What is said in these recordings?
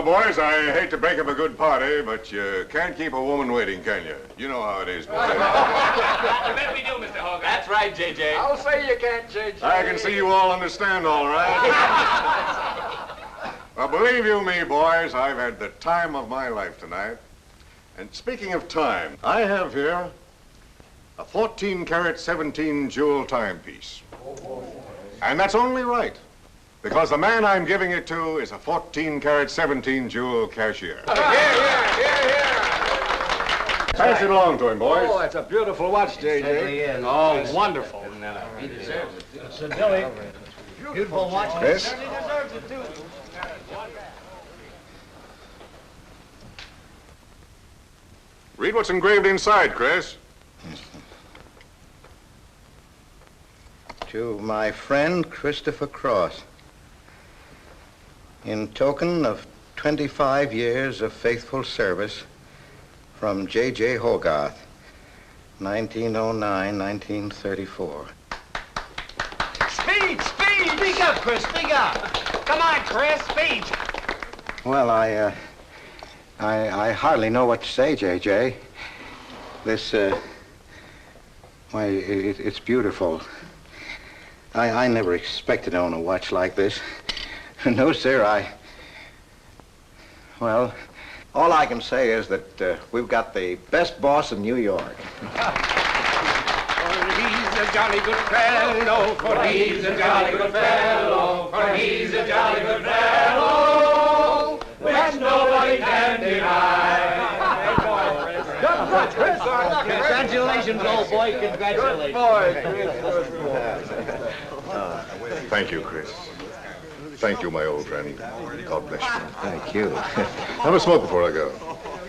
boys, I hate to break up a good party, but you can't keep a woman waiting, can you? You know how it is, boys. I bet we do, Mr. Hogarth. That's right, J.J. I'll say you can't, J.J. I can see you all understand, all right. Well, believe you me, boys, I've had the time of my life tonight. And speaking of time, I have here a 14-carat, 17-jewel timepiece. And that's only right, because the man I'm giving it to is a 14-carat, 17-jewel cashier. Pass it along to him, boys. Oh, it's a beautiful watch, J.J. Oh, wonderful. He deserves it. So, Billy, beautiful watch. Chris? He deserves it, too. Read what's engraved inside, Chris. To my friend Christopher Cross, in token of 25 years of faithful service, from J.J. Hogarth, 1909-1934. Speed! Speak up, Chris, speak up. Come on, Chris, speak. Well, I hardly know what to say, J.J. This, why, it's beautiful. I never expected to own a watch like this. No, sir, well, all I can say is that we've got the best boss in New York. For he's a jolly good fellow, for he's a jolly good fellow, for he's a jolly good fellow, which nobody can deny. Congratulations, old boy, congratulations. Thank you, Chris. Thank you, my old friend. God bless you. Thank you. Have a smoke before I go.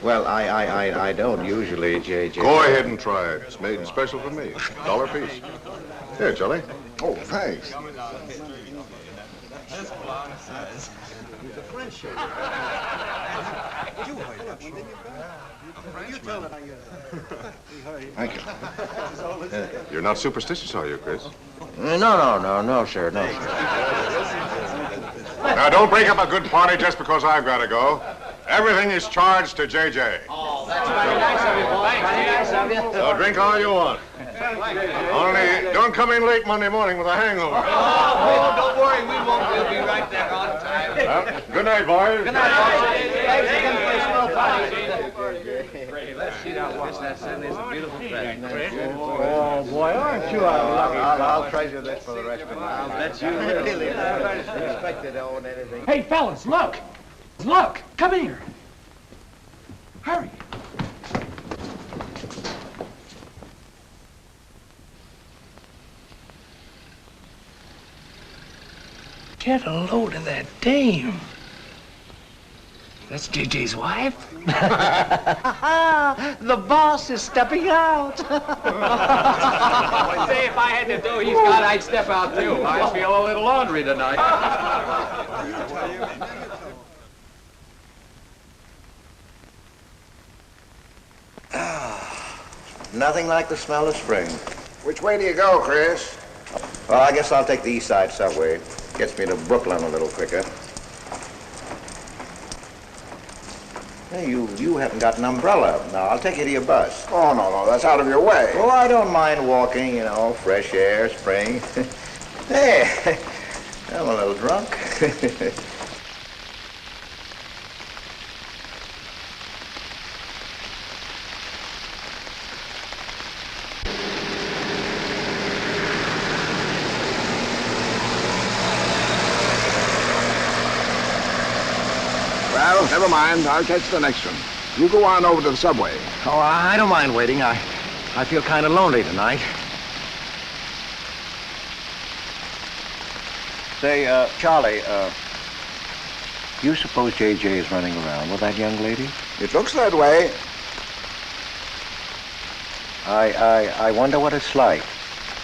Well, I don't usually, J.J. Go ahead and try it. It's made special for me. $1 piece. Here, Charlie. Oh, thanks. Thank you. You're not superstitious, are you, Chris? No, sir, no, sir. Now, don't break up a good party just because I've got to go. Everything is charged to J.J. Oh, that's very nice of you, boy. Very nice of you. So drink all you want. Only don't come in late Monday morning with a hangover. Oh, don't worry, we won't. We'll be right there on time. Well, good night, boys. Good night, boys. Thanks again for a small party. Let's see now what's that. It's a beautiful present. Oh, boy, aren't you lucky? I'll treasure this for the rest of my life. I'll bet you will. Really, I never expected to own anything. Hey, fellas, look. Look, come here. Hurry. Get a load of that dame. That's JJ's wife? The boss is stepping out. Say, if I had to do he's got, I'd step out too. I feel a little laundry tonight. Nothing like the smell of spring. Which way do you go, Chris? Well, I guess I'll take the East Side subway. Gets me to Brooklyn a little quicker. Hey, you haven't got an umbrella. Now, I'll take you to your bus. Oh, no, that's out of your way. Oh, I don't mind walking, fresh air, spring. Hey, I'm a little drunk. Well, never mind. I'll catch the next one. You go on over to the subway. Oh, I don't mind waiting. I feel kind of lonely tonight. Say, Charlie, you suppose J.J. is running around with that young lady? It looks that way. I wonder what it's like.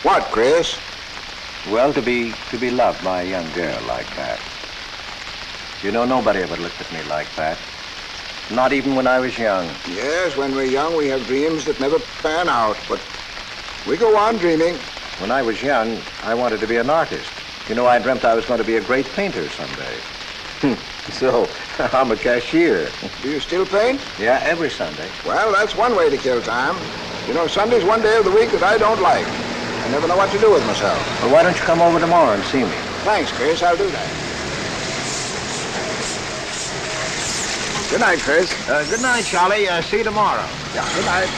What, Chris? Well, to be loved by a young girl like that. Nobody ever looked at me like that. Not even when I was young. Yes, when we're young, we have dreams that never pan out, but we go on dreaming. When I was young, I wanted to be an artist. I dreamt I was going to be a great painter someday. So, I'm a cashier. Do you still paint? Yeah, every Sunday. Well, that's one way to kill time. You know, Sunday's one day of the week that I don't like. I never know what to do with myself. Well, why don't you come over tomorrow and see me? Thanks, Chris. I'll do that. Good night, Chris. Good night, Charlie. See you tomorrow. Yeah, good night.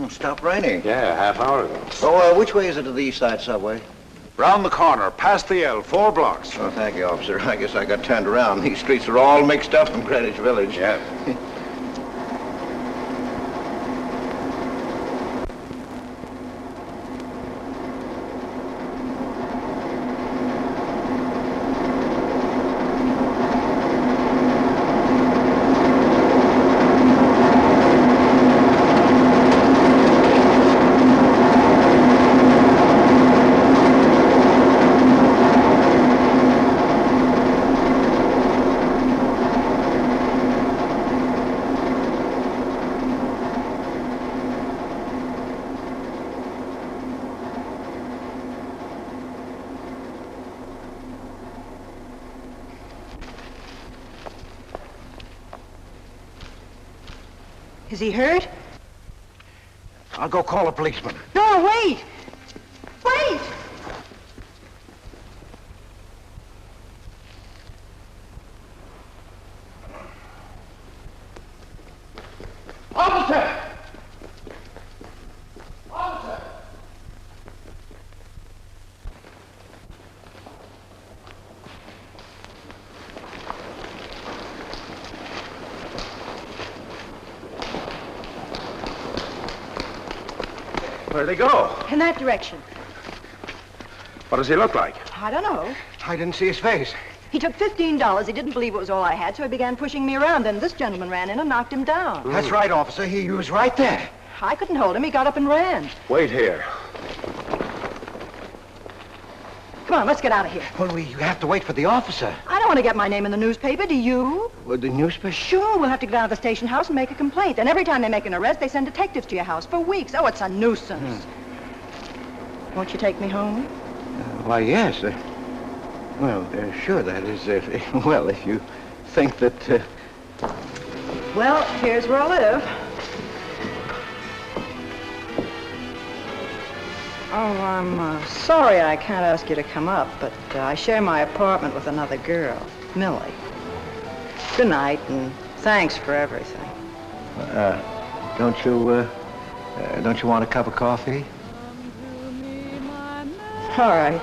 Stopped raining. Yeah, half hour ago. Oh, which way is it to the East Side Subway? Round the corner, past the L, 4 blocks. Oh, thank you, officer. I guess I got turned around. These streets are all mixed up in Greenwich Village. Yeah. Is he hurt? I'll go call a policeman. No, wait! Wait! Officer! Officer! Where'd they go? In that direction. What does he look like? I don't know. I didn't see his face. He took $15. He didn't believe it was all I had, so he began pushing me around. Then this gentleman ran in and knocked him down. That's right, officer. He was right there. I couldn't hold him. He got up and ran. Wait here. Come on, let's get out of here. Well, we have to wait for the officer. I don't want to get my name in the newspaper, do you? Well, the newspaper? Sure, we'll have to go down to the station house and make a complaint. And every time they make an arrest, they send detectives to your house for weeks. Oh, it's a nuisance. Won't you take me home? Why, yes. Sure, that is, well, if you think that, Well, here's where I live. Oh, I'm sorry I can't ask you to come up, but I share my apartment with another girl, Millie. Good night, and thanks for everything. don't you want a cup of coffee? All right.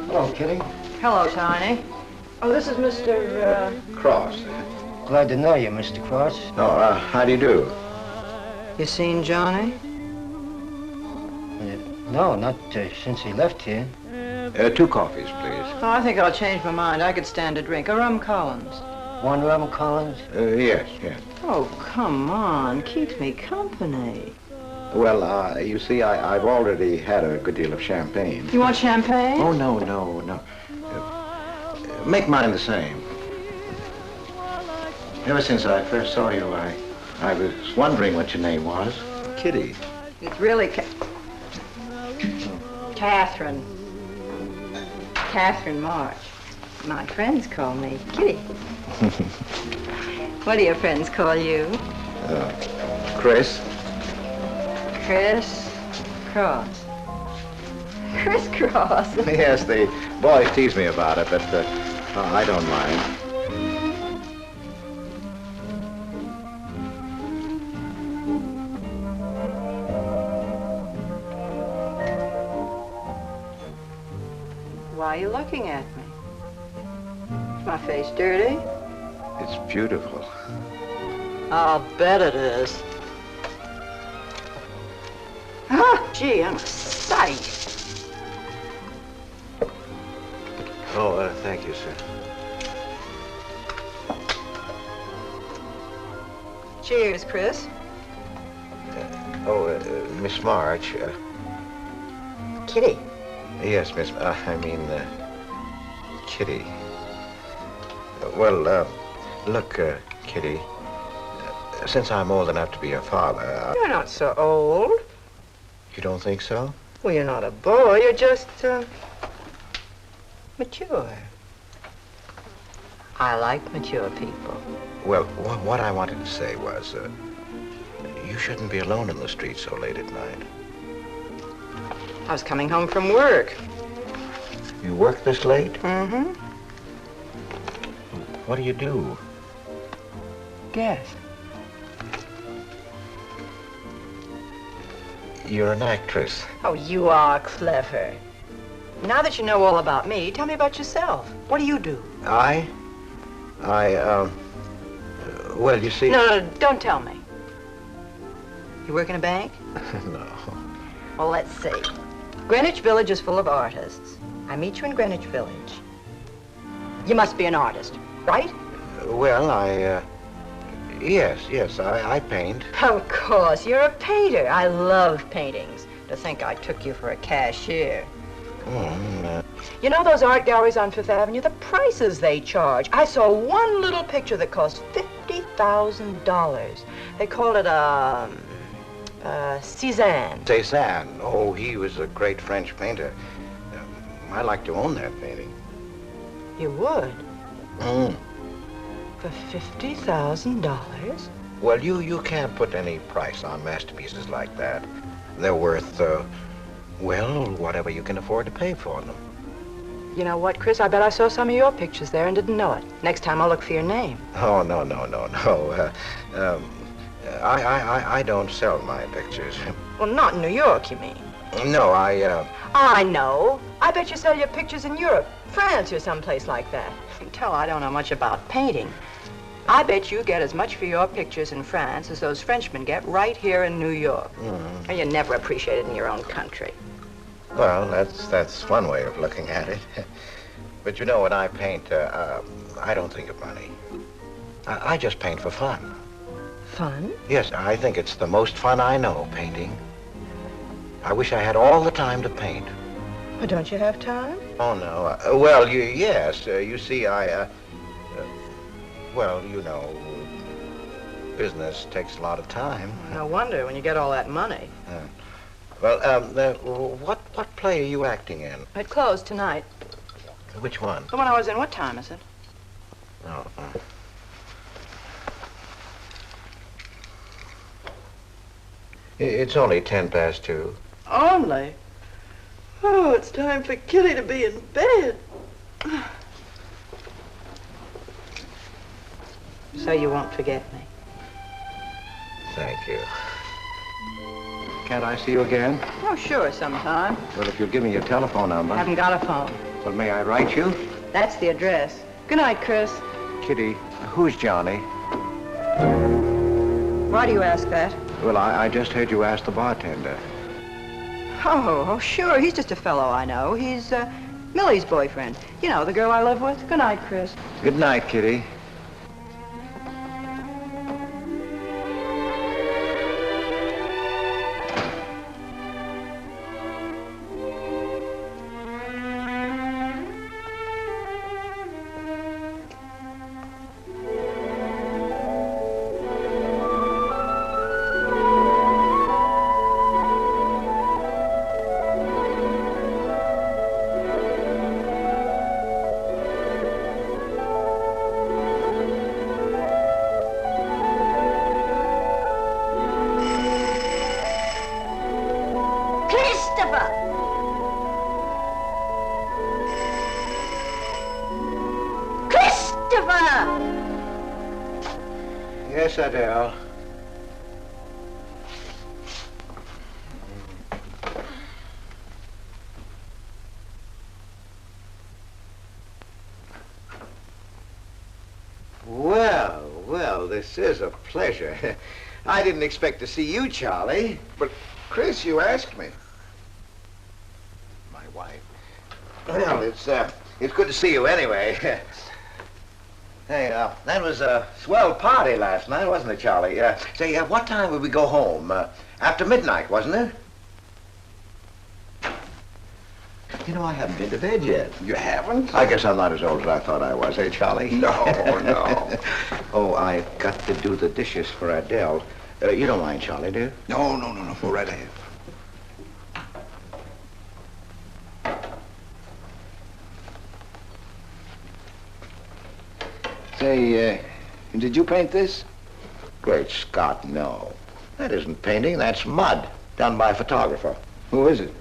Hello, Kitty. Hello, Tiny. Oh, this is Mr. Cross. Glad to know you, Mr. Cross. Oh, how do you do? You seen Johnny? No, not since he left here. 2 coffees, please. Oh, I think I'll change my mind. I could stand a drink. A rum Collins. One rum Collins? Yes. Oh, come on. Keeps me company. Well, you see, I've already had a good deal of champagne. You want champagne? Oh, no. Make mine the same. Ever since I first saw you, I was wondering what your name was. Kitty. It's really Catherine. Catherine March. My friends call me Kitty. What do your friends call you? Chris. Chris Cross. Chris Cross. Yes, the boys tease me about it, but I don't mind. Why are you looking at me? Is my face dirty? It's beautiful. I'll bet it is. Ah, gee, I'm a sight. Oh, thank you, sir. Cheers, Chris. Miss March. Kitty. Yes, Miss. Kitty. Look, Kitty. Since I'm old enough to be your father, You're not so old. You don't think so? Well, you're not a boy. You're just, mature. I like mature people. Well, what I wanted to say was, you shouldn't be alone in the street so late at night. I was coming home from work. You work this late? Mm-hmm. What do you do? Guess. You're an actress. Oh, you are clever. Now that you know all about me, tell me about yourself. What do you do? Well, you see... No, don't tell me. You work in a bank? No. Well, let's see. Greenwich Village is full of artists. I meet you in Greenwich Village. You must be an artist, right? Well, Yes, I paint. Of course, you're a painter. I love paintings. To think I took you for a cashier. You know those art galleries on Fifth Avenue? The prices they charge. I saw one little picture that cost $50,000. They called it Cézanne. Cézanne. Oh, he was a great French painter. I'd like to own that painting. You would? For $50,000? Well, you can't put any price on masterpieces like that. They're worth, whatever you can afford to pay for them. You know what, Chris? I bet I saw some of your pictures there and didn't know it. Next time I'll look for your name. Oh, no. I don't sell my pictures. Well, not in New York, you mean? No, I know. I bet you sell your pictures in Europe, France, or someplace like that. You can tell I don't know much about painting. I bet you get as much for your pictures in France as those Frenchmen get right here in New York. And you never appreciate it in your own country. Well, that's one way of looking at it. But you know, when I paint, I don't think of money. I just paint for fun. Fun? Yes, I think it's the most fun I know, painting. I wish I had all the time to paint. Well, don't you have time? Oh, no. Yes. You see, business takes a lot of time. No wonder when you get all that money. What play are you acting in? It closed tonight. Which one? The one I was in. What time is it? Oh. It's only 2:10. Only? Oh, it's time for Kitty to be in bed. So you won't forget me. Thank you. Can't I see you again? Oh, sure, sometime. Well, if you'll give me your telephone number. I haven't got a phone. Well, may I write you? That's the address. Good night, Chris. Kitty, who's Johnny? Why do you ask that? Well, I just heard you ask the bartender. Oh, sure. He's just a fellow I know. He's Millie's boyfriend. You know, the girl I live with. Good night, Chris. Good night, Kitty. Yes, Adele. Well, this is a pleasure. I didn't expect to see you, Charlie. But, Chris, you asked me. My wife. Well, It's good to see you anyway. Hey, that was a swell party last night, wasn't it, Charlie? Say, what time would we go home? After midnight, wasn't it? You know, I haven't been to bed yet. You haven't? I guess I'm not as old as I thought I was, eh, Charlie? No, no. Oh, I've got to do the dishes for Adele. You don't mind, Charlie, do you? No. Go right ahead. Say, did you paint this? Great Scott, no. That isn't painting, that's mud, done by a photographer. Who is it?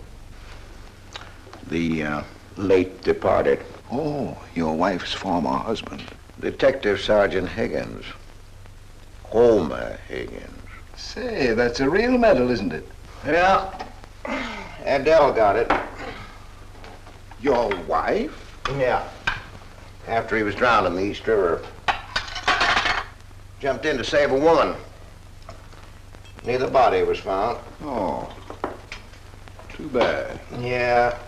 The late departed Oh, your wife's former husband. Detective Sergeant Higgins. Homer Higgins. Say, that's a real medal, isn't it? Yeah. Adele got it. Your wife? Yeah. After he was drowned in the East River. Jumped in to save a woman. Neither body was found. Oh, too bad. Yeah,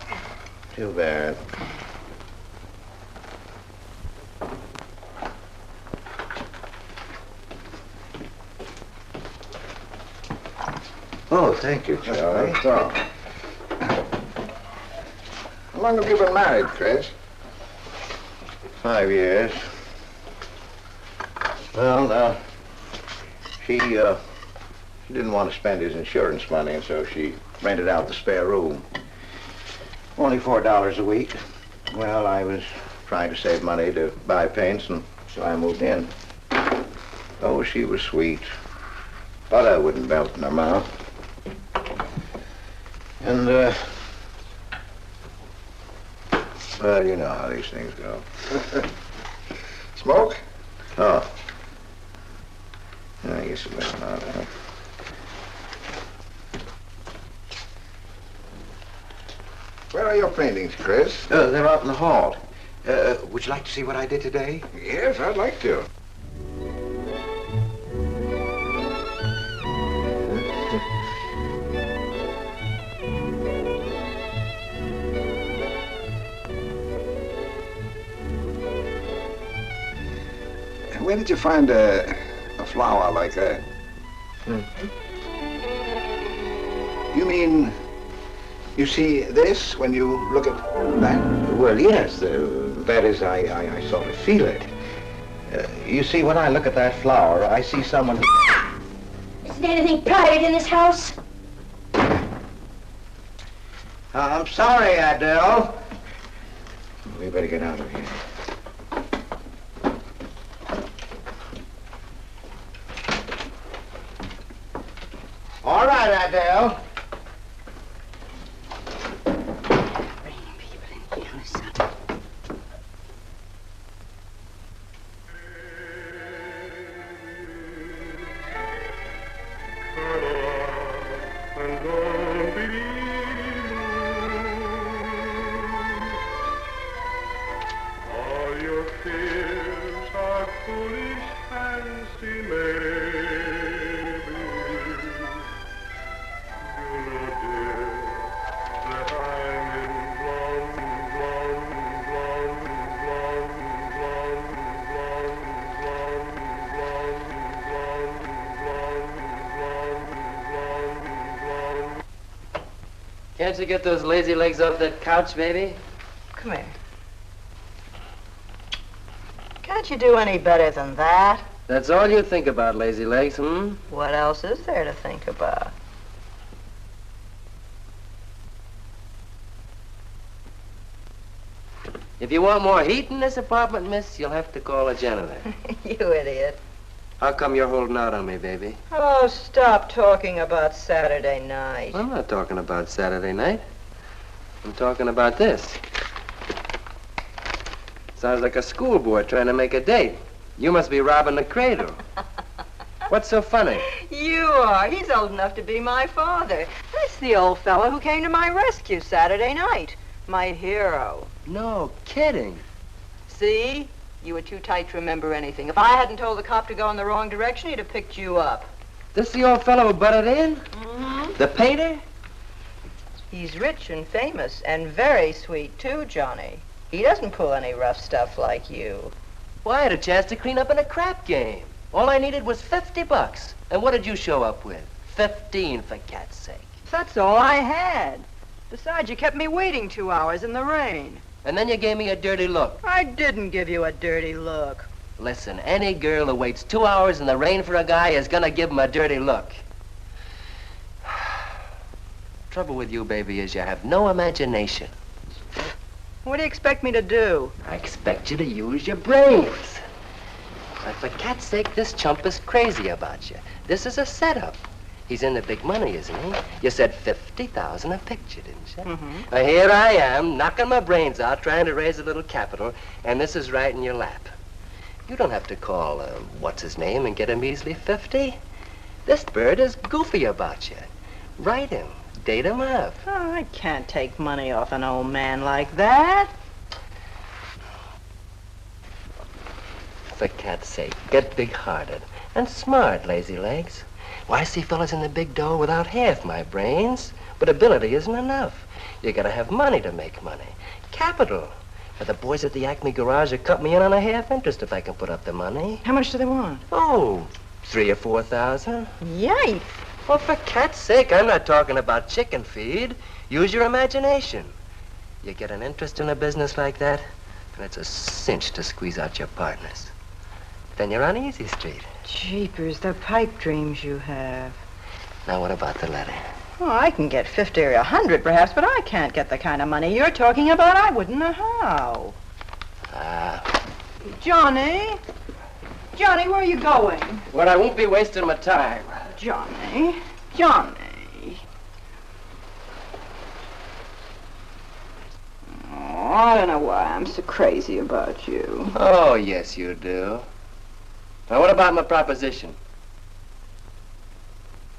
too bad. Oh, thank you, Charlie. That's all. How long have you been married, Chris? 5 years. Well, she didn't want to spend his insurance money, and so she rented out the spare room. Only $4 a week. Well, I was trying to save money to buy paints, and so I moved in. Oh, she was sweet. Butter wouldn't melt in her mouth. And, well, you know how these things go. Smoke? Oh. I guess it was not, huh? Where are your paintings, Chris? They're out in the hall. Would you like to see what I did today? Yes, I'd like to. Where did you find a flower like that? You mean you see this when you look at that? Well, yes. That is, I sort of feel it. You see, when I look at that flower, I see someone... Isn't anything private in this house? I'm sorry, Adele. We better get out of here. All right, Adele. Bringing people in here, son. All your fears are foolish fancy maybe. You know, dear, that I'm in Can't you get those lazy legs off that couch, baby? Come here. Can't you do any better than that? That's all you think about, lazy legs, hmm? What else is there to think about? If you want more heat in this apartment, miss, you'll have to call a janitor. You idiot. How come you're holding out on me, baby? Oh, stop talking about Saturday night. I'm not talking about Saturday night. I'm talking about this. Sounds like a schoolboy trying to make a date. You must be robbing the cradle. What's so funny? You are. He's old enough to be my father. That's the old fellow who came to my rescue Saturday night. My hero. No kidding. See? You were too tight to remember anything. If I hadn't told the cop to go in the wrong direction, he'd have picked you up. This the old fellow who butted in? Mm-hmm. The painter? He's rich and famous and very sweet, too, Johnny. He doesn't pull any rough stuff like you. Well, I had a chance to clean up in a crap game. All I needed was $50. And what did you show up with? 15, for cat's sake. That's all I had. Besides, you kept me waiting 2 hours in the rain. And then you gave me a dirty look. I didn't give you a dirty look. Listen, any girl who waits 2 hours in the rain for a guy is gonna give him a dirty look. Trouble with you, baby, is you have no imagination. What do you expect me to do? I expect you to use your brains. But for cat's sake, this chump is crazy about you. This is a setup. He's in the big money, isn't he? You said 50,000 a picture, didn't you? Mm-hmm. Well, here I am, knocking my brains out, trying to raise a little capital, and this is right in your lap. You don't have to call, what's his name, and get him easily 50. This bird is goofy about you. Write him. Date him up. Oh, I can't take money off an old man like that. For cat's sake, get big-hearted and smart, lazy legs. Why, I see fellas in the big dough without half my brains, but ability isn't enough. You gotta have money to make money. Capital. Now, the boys at the Acme garage will cut me in on a half interest if I can put up the money. How much do they want? Oh, 3,000 or 4,000. Yikes. Well, for cat's sake, I'm not talking about chicken feed. Use your imagination. You get an interest in a business like that, and it's a cinch to squeeze out your partners. Then you're on Easy Street. Jeepers, the pipe dreams you have. Now, what about the letter? Oh, I can get 50 or 100 perhaps, but I can't get the kind of money you're talking about. I wouldn't know how. Johnny? Johnny, where are you going? Well, I won't be wasting my time. Johnny? Johnny? Oh, I don't know why I'm so crazy about you. Oh, yes, you do. Now, what about my proposition?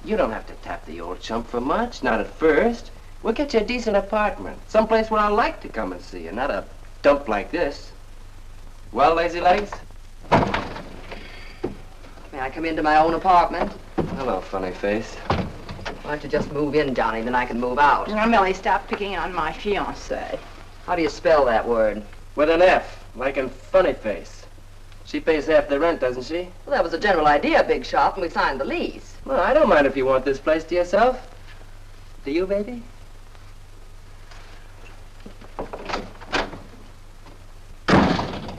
You don't have to tap the old chump for much, not at first. We'll get you a decent apartment, someplace where I like to come and see you, not a dump like this. Well, lazy legs? May I come into my own apartment? Hello, funny face. Why don't you just move in, Johnny, then I can move out. Now, Millie, stop picking on my fiancée. How do you spell that word? With an F, like in funny face. She pays half the rent, doesn't she? Well, that was the general idea, Big Shot, when we signed the lease. Well, I don't mind if you want this place to yourself. Do you, baby?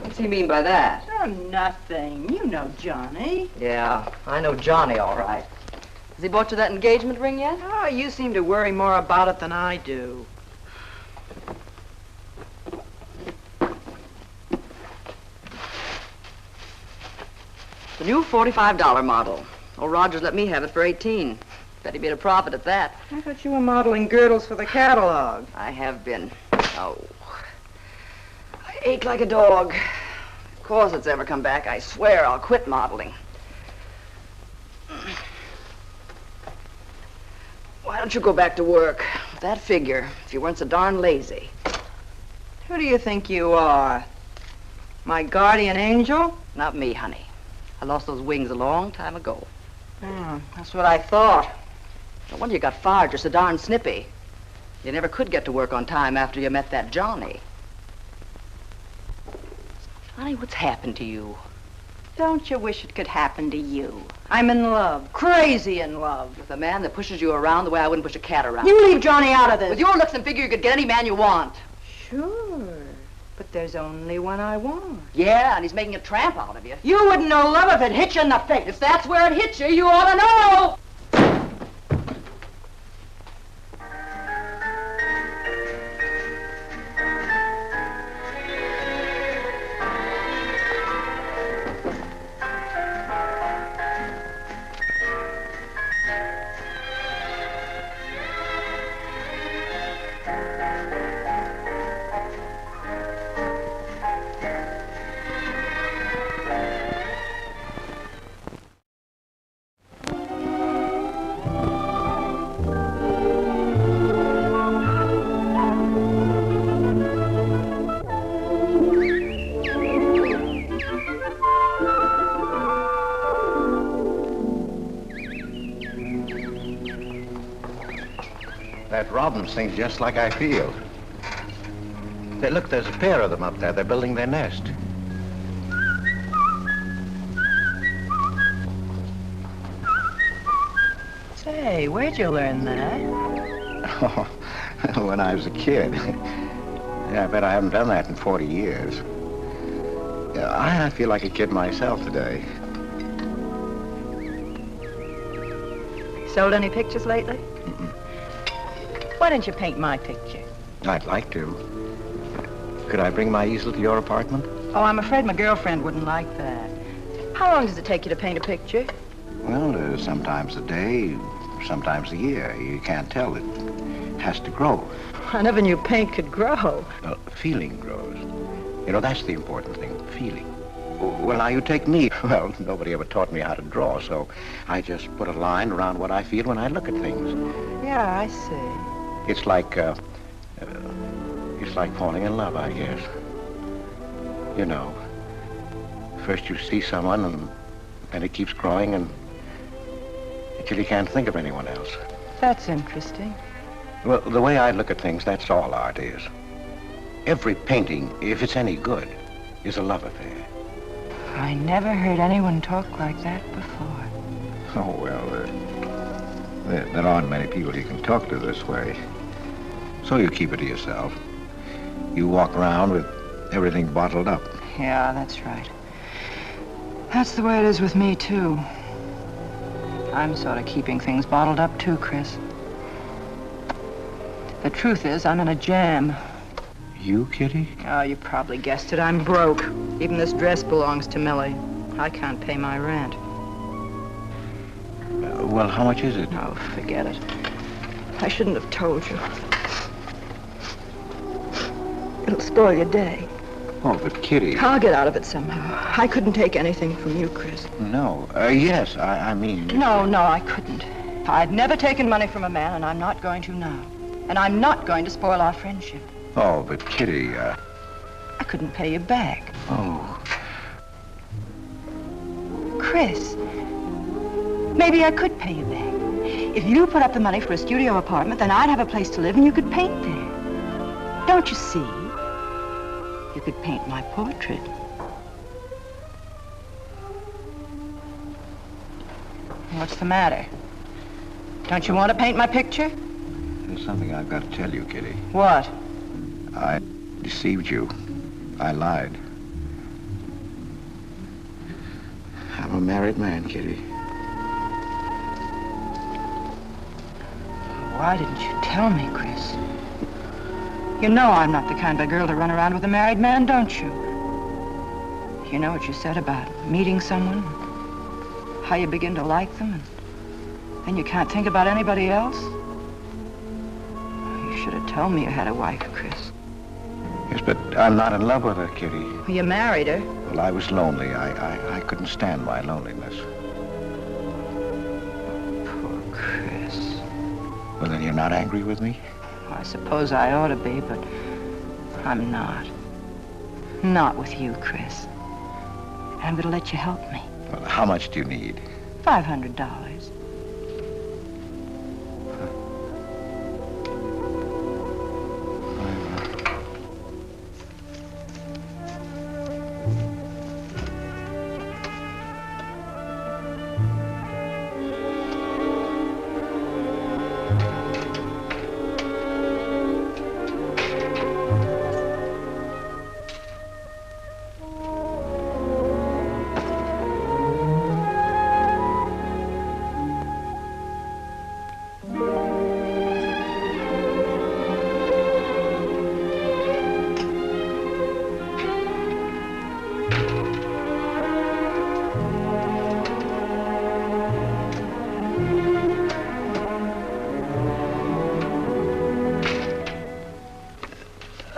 What's he mean by that? Oh, nothing. You know Johnny. Yeah, I know Johnny all right. Has he bought you that engagement ring yet? Oh, you seem to worry more about it than I do. The new $45 model. Old Rogers let me have it for 18. Bet he made a profit at that. I thought you were modeling girdles for the catalog. I have been. Oh. I ache like a dog. Of course it's ever come back. I swear I'll quit modeling. Why don't you go back to work? With that figure, if you weren't so darn lazy. Who do you think you are? My guardian angel? Not me, honey. I lost those wings a long time ago. Oh, that's what I thought. No wonder you got fired. You're so darn snippy. You never could get to work on time after you met that Johnny. Honey, what's happened to you? Don't you wish it could happen to you? I'm in love. Crazy in love. With a man that pushes you around the way I wouldn't push a cat around. You leave Johnny out of this. With your looks and figure, you could get any man you want. Sure. But there's only one I want. Yeah, and he's making a tramp out of you. You wouldn't know love if it hit you in the face. If that's where it hit you, you ought to know! That robin sings just like I feel. Look, there's a pair of them up there. They're building their nest. Say, where'd you learn that? Oh, when I was a kid. Yeah, I bet I haven't done that in 40 years. Yeah, I feel like a kid myself today. Sold any pictures lately? Why don't you paint my picture? I'd like to. Could I bring my easel to your apartment? Oh, I'm afraid my girlfriend wouldn't like that. How long does it take you to paint a picture? Well, sometimes a day, sometimes a year. You can't tell. It has to grow. I never knew paint could grow. Feeling grows. You know, that's the important thing, feeling. Well, now you take me. Well, nobody ever taught me how to draw, so I just put a line around what I feel when I look at things. Yeah, I see. It's like falling in love, I guess. You know, first you see someone, and then it keeps growing, and until you can't think of anyone else. That's interesting. Well, the way I look at things, that's all art is. Every painting, if it's any good, is a love affair. I never heard anyone talk like that before. Oh, well, there aren't many people you can talk to this way. So you keep it to yourself. You walk around with everything bottled up. Yeah, that's right. That's the way it is with me, too. I'm sort of keeping things bottled up, too, Chris. The truth is, I'm in a jam. You, Kitty? Oh, you probably guessed it. I'm broke. Even this dress belongs to Millie. I can't pay my rent. Well, how much is it? Oh, forget it. I shouldn't have told you. It'll spoil your day. Oh, but Kitty... I'll get out of it somehow. I couldn't take anything from you, Chris. No. Yes, I mean... No, I couldn't. I've never taken money from a man, and I'm not going to now. And I'm not going to spoil our friendship. Oh, but Kitty, I couldn't pay you back. Oh. Chris, maybe I could pay you back. If you put up the money for a studio apartment, then I'd have a place to live and you could paint there. Don't you see? You could paint my portrait. What's the matter? Don't you want to paint my picture? There's something I've got to tell you, Kitty. What? I deceived you. I lied. I'm a married man, Kitty. Why didn't you tell me, Chris? You know I'm not the kind of girl to run around with a married man, don't you? You know what you said about meeting someone, how you begin to like them, and then you can't think about anybody else? You should have told me you had a wife, Chris. Yes, but I'm not in love with her, Kitty. Well, you married her. Well, I was lonely. I couldn't stand my loneliness. Poor Chris. Well, then you're not angry with me? I suppose I ought to be, but I'm not. Not with you, Chris. And I'm going to let you help me. Well, how much do you need? $500.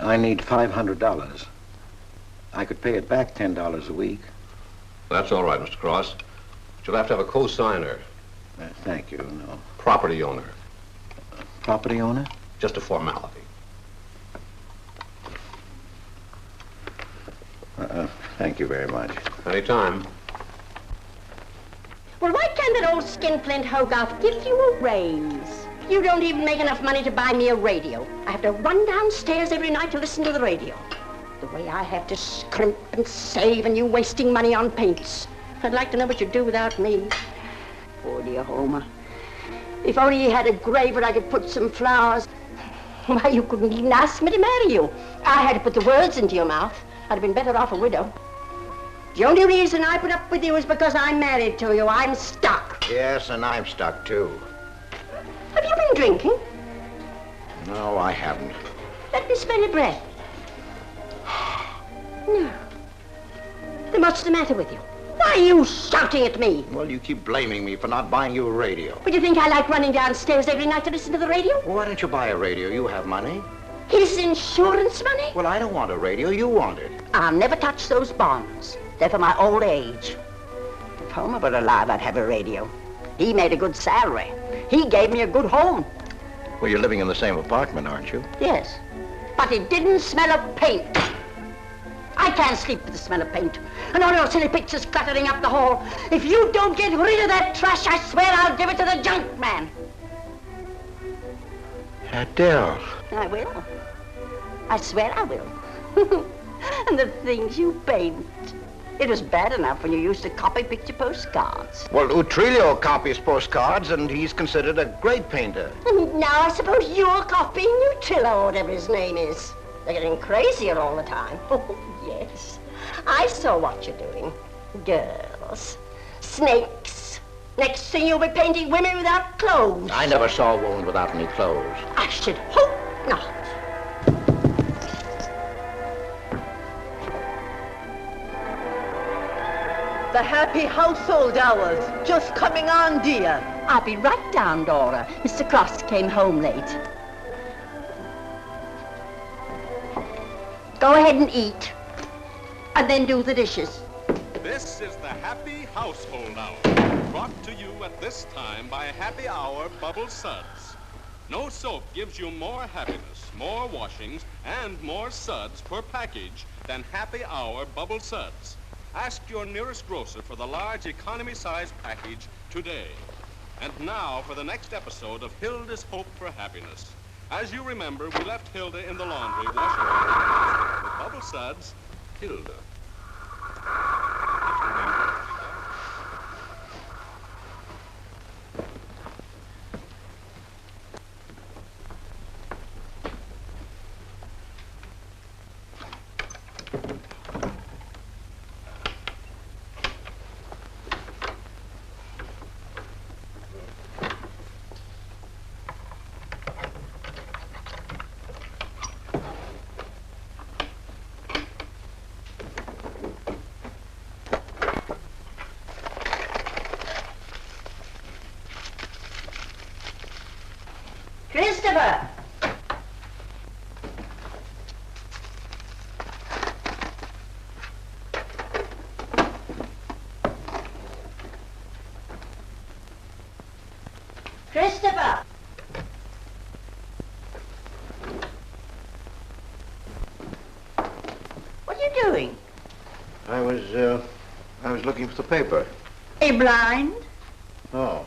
I need $500. I could pay it back $10 a week. That's all right, Mr. Cross. But you'll have to have a co-signer. Thank you, no. Property owner. Property owner? Just a formality. Thank you very much. Anytime. Well, why can't that old skinflint Hogarth give you a raise? You don't even make enough money to buy me a radio. I have to run downstairs every night to listen to the radio. The way I have to scrimp and save and you wasting money on paints. I'd like to know what you'd do without me. Poor dear Homer. If only he had a grave where I could put some flowers. Why, you couldn't even ask me to marry you. I had to put the words into your mouth. I'd have been better off a widow. The only reason I put up with you is because I'm married to you. I'm stuck. Yes, and I'm stuck, too. Have you been drinking? No, I haven't. Let me smell your breath. No. Then what's the matter with you? Why are you shouting at me? Well, you keep blaming me for not buying you a radio. But you think I like running downstairs every night to listen to the radio? Well, why don't you buy a radio? You have money. His insurance money? Well, I don't want a radio. You want it. I'll never touch those bonds. They're for my old age. If Homer were alive, I'd have a radio. He made a good salary. He gave me a good home. Well, you're living in the same apartment, aren't you? Yes. But it didn't smell of paint. I can't sleep with the smell of paint. And all your silly pictures cluttering up the hall. If you don't get rid of that trash, I swear I'll give it to the junk man. Adele. I will. I swear I will. And the things you paint. It was bad enough when you used to copy picture postcards. Well, Utrillo copies postcards, and he's considered a great painter. And now I suppose you're copying Utrillo, whatever his name is. They're getting crazier all the time. Oh, yes. I saw what you're doing. Girls. Snakes. Next thing you'll be painting women without clothes. I never saw a woman without any clothes. I should hope not. The happy household hours. Just coming on, dear. I'll be right down, Dora. Mr. Cross came home late. Go ahead and eat. And then do the dishes. This is the Happy Household Hour, brought to you at this time by Happy Hour Bubble Suds. No soap gives you more happiness, more washings, and more suds per package than Happy Hour Bubble Suds. Ask your nearest grocer for the large economy-size package today. And now for the next episode of Hilda's Hope for Happiness. As you remember, we left Hilda in the laundry washing her. With Bubble Suds, Hilda. Christopher! Christopher! What are you doing? I was looking for the paper. Are you blind? Oh.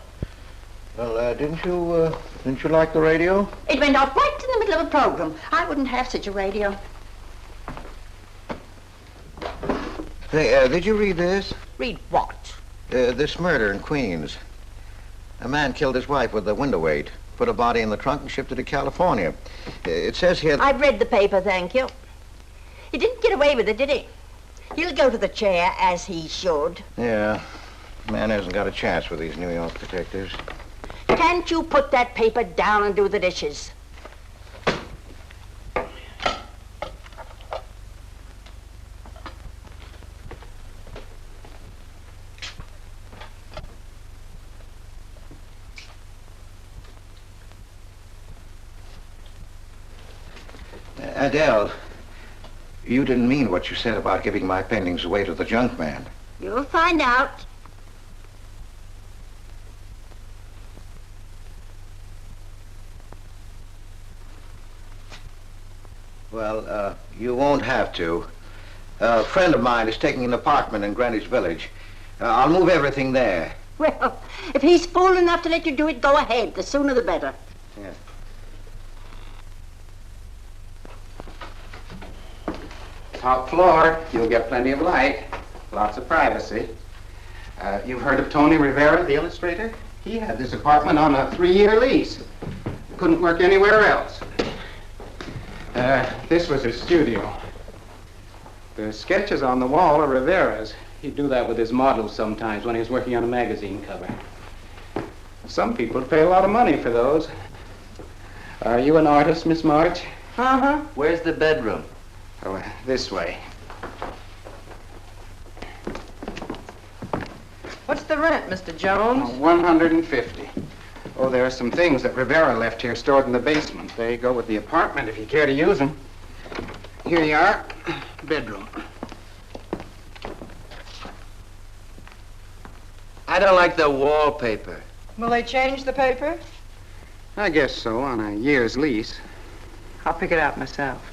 Well, didn't you like the radio? It went off right in the middle of a program. I wouldn't have such a radio. Hey, did you read this? Read what? This murder in Queens. A man killed his wife with a window weight, put a body in the trunk and shipped it to California. It says here... I've read the paper, thank you. He didn't get away with it, did he? He'll go to the chair, as he should. Yeah. Man hasn't got a chance with these New York detectives. Can't you put that paper down and do the dishes? Adele, you didn't mean what you said about giving my paintings away to the junk man. You'll find out. Well, you won't have to. A friend of mine is taking an apartment in Greenwich Village. I'll move everything there. Well, if he's fool enough to let you do it, go ahead. The sooner the better. Yeah. Top floor, you'll get plenty of light. Lots of privacy. You've heard of Tony Rivera, the illustrator? He had this apartment on a 3-year lease. Couldn't work anywhere else. This was his studio. The sketches on the wall are Rivera's. He'd do that with his models sometimes when he was working on a magazine cover. Some people pay a lot of money for those. Are you an artist, Miss March? Uh-huh. Where's the bedroom? Oh, this way. What's the rent, Mr. Jones? $150. Oh, there are some things that Rivera left here stored in the basement. They go with the apartment if you care to use them. Here you are. Bedroom. I don't like the wallpaper. Will they change the paper? I guess so, on a year's lease. I'll pick it out myself.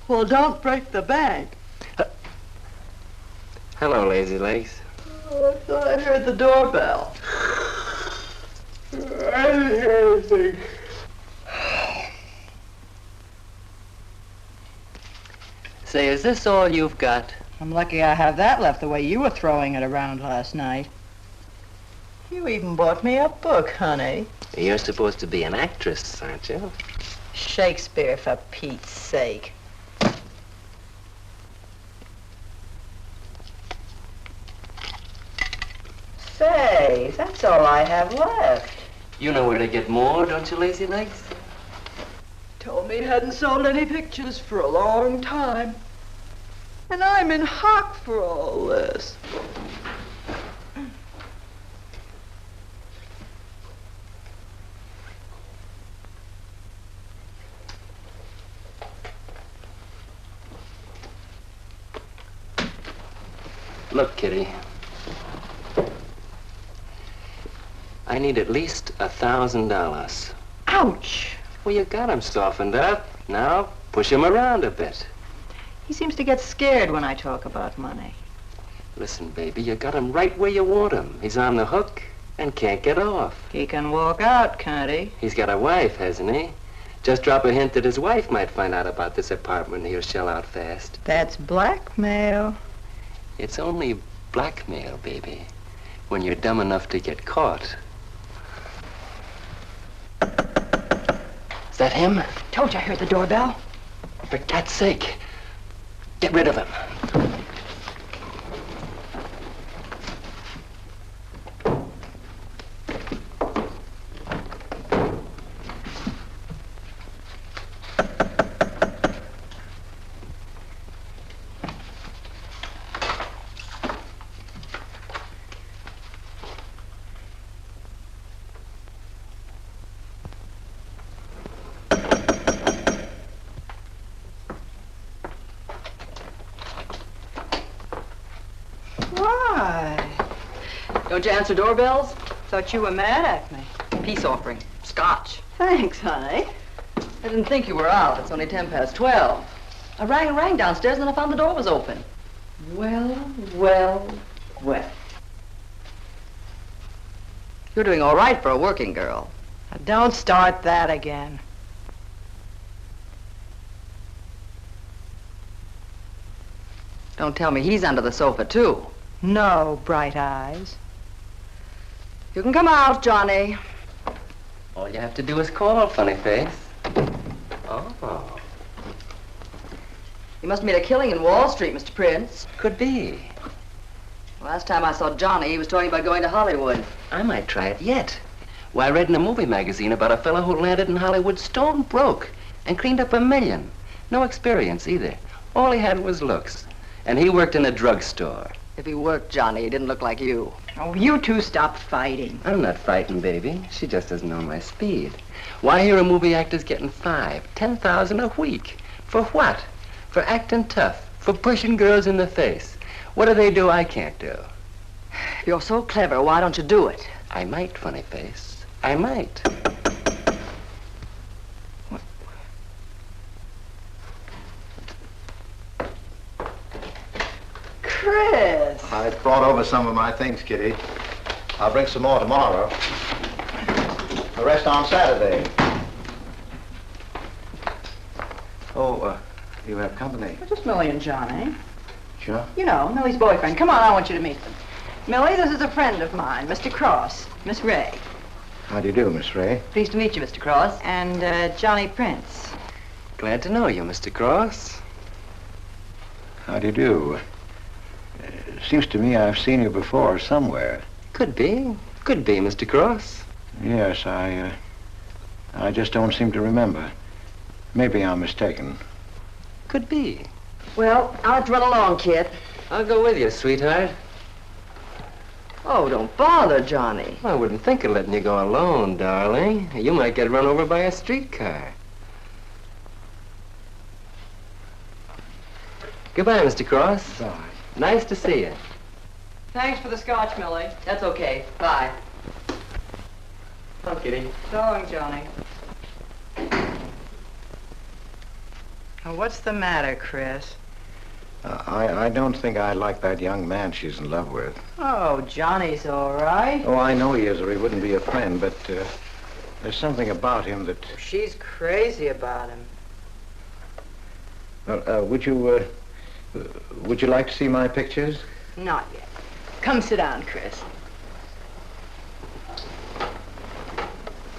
Well, don't break the bank. Hello, Lazy Legs. Oh, I thought I heard the doorbell. I didn't hear anything. Say, is this all you've got? I'm lucky I have that left the way you were throwing it around last night. You even bought me a book, honey. You're supposed to be an actress, aren't you? Shakespeare, for Pete's sake. Say, that's all I have left. You know where to get more, don't you, Lazy Legs? Told me he hadn't sold any pictures for a long time. And I'm in hock for all this. Look, Kitty. I need at least $1,000. Ouch! Well, you got him softened up. Now, push him around a bit. He seems to get scared when I talk about money. Listen, baby, you got him right where you want him. He's on the hook and can't get off. He can walk out, can't he? He's got a wife, hasn't he? Just drop a hint that his wife might find out about this apartment and he'll shell out fast. That's blackmail. It's only blackmail, baby, when you're dumb enough to get caught. Is that him? Told you I heard the doorbell. For cat's sake, get rid of him. Don't you answer doorbells? Thought you were mad at me. Peace offering. Scotch. Thanks, honey. I didn't think you were out. It's only 12:10. I rang downstairs and then I found the door was open. Well. You're doing all right for a working girl. Now, don't start that again. Don't tell me he's under the sofa, too. No, bright eyes. You can come out, Johnny. All you have to do is call, funny face. Oh. You must have made a killing in Wall Street, Mr. Prince. Could be. Last time I saw Johnny, he was talking about going to Hollywood. I might try it yet. Well, I read in a movie magazine about a fellow who landed in Hollywood stone broke and cleaned up $1 million. No experience either. All he had was looks. And he worked in a drugstore. If he worked, Johnny, he didn't look like you. Oh, you two stop fighting. I'm not frightened, baby. She just doesn't know my speed. Why, here a movie actor's getting $5,000, $10,000 a week. For what? For acting tough. For pushing girls in the face. What do they do I can't do? You're so clever, why don't you do it? I might, funny face. I might. Chris! I brought over some of my things, Kitty. I'll bring some more tomorrow. The rest on Saturday. Oh, you have company. Well, just Millie and Johnny. Sure. You know, Millie's boyfriend. Come on, I want you to meet them. Millie, this is a friend of mine, Mr. Cross, Miss Ray. How do you do, Miss Ray? Pleased to meet you, Mr. Cross. And Johnny Prince. Glad to know you, Mr. Cross. How do you do? Seems to me I've seen you before somewhere. Could be. Could be, Mr. Cross. Yes, I just don't seem to remember. Maybe I'm mistaken. Could be. Well, I'll have to run along, kid. I'll go with you, sweetheart. Oh, don't bother, Johnny. I wouldn't think of letting you go alone, darling. You might get run over by a streetcar. Goodbye, Mr. Cross. Bye. Nice to see you. Thanks for the scotch, Millie. That's okay. Bye. Come on, Kitty. So long, Johnny. Now, what's the matter, Chris? I don't think I like that young man she's in love with. Oh, Johnny's all right. Oh, I know he is, or he wouldn't be a friend, but there's something about him that... She's crazy about him. Well, would you like to see my pictures? Not yet. Come sit down, Chris.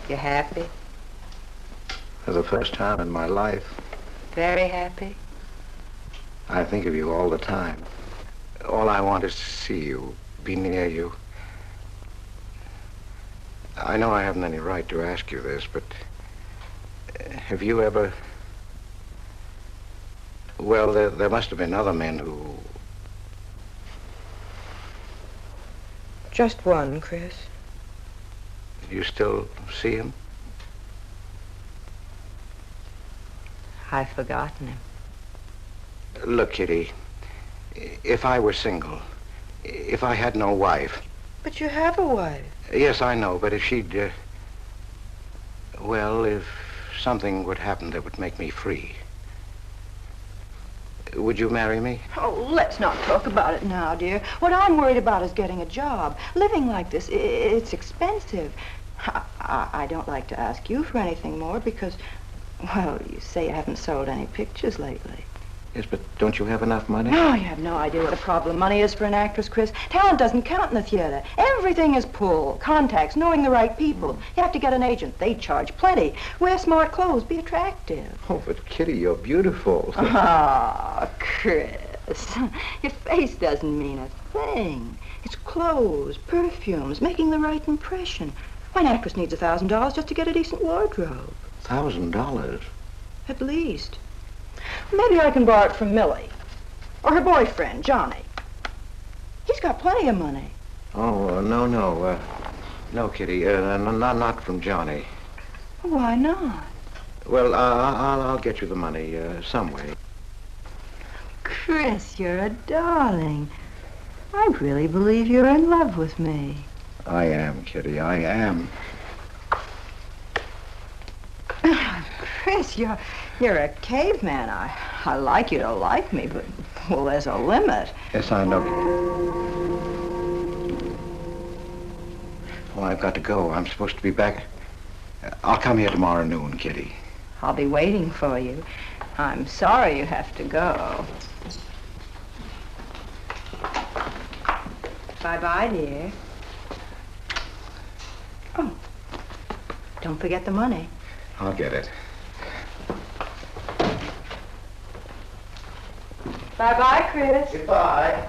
You happy? For the first time in my life. Very happy? I think of you all the time. All I want is to see you, be near you. I know I haven't any right to ask you this, but have you ever... Well, there must have been other men who... Just one, Chris. You still see him? I've forgotten him. Look, Kitty, if I were single, if I had no wife... But you have a wife. Yes, I know, but if she'd... well, if something would happen that would make me free... Would you marry me? Oh, let's not talk about it now, dear. What I'm worried about is getting a job. Living like this, it's expensive. I don't like to ask you for anything more because, well, you say you haven't sold any pictures lately. Yes, but don't you have enough money? No, you have no idea what a problem money is for an actress, Chris. Talent doesn't count in the theater. Everything is pull, contacts, knowing the right people. You have to get an agent. They charge plenty. Wear smart clothes. Be attractive. Oh, but Kitty, you're beautiful. Ah, Chris. Your face doesn't mean a thing. It's clothes, perfumes, making the right impression. Why, an actress needs $1,000 just to get a decent wardrobe. $1,000? At least. Maybe I can borrow it from Millie. Or her boyfriend, Johnny. He's got plenty of money. Oh, no. No, Kitty, not from Johnny. Why not? Well, I'll get you the money some way. Chris, you're a darling. I really believe you're in love with me. I am, Kitty, I am. Chris, you're a caveman. I like you to like me, but, well, there's a limit. Yes, I know. Well, I've got to go. I'm supposed to be back. I'll come here tomorrow noon, Kitty. I'll be waiting for you. I'm sorry you have to go. Bye-bye, dear. Oh, don't forget the money. I'll get it. Bye-bye, Chris. Goodbye.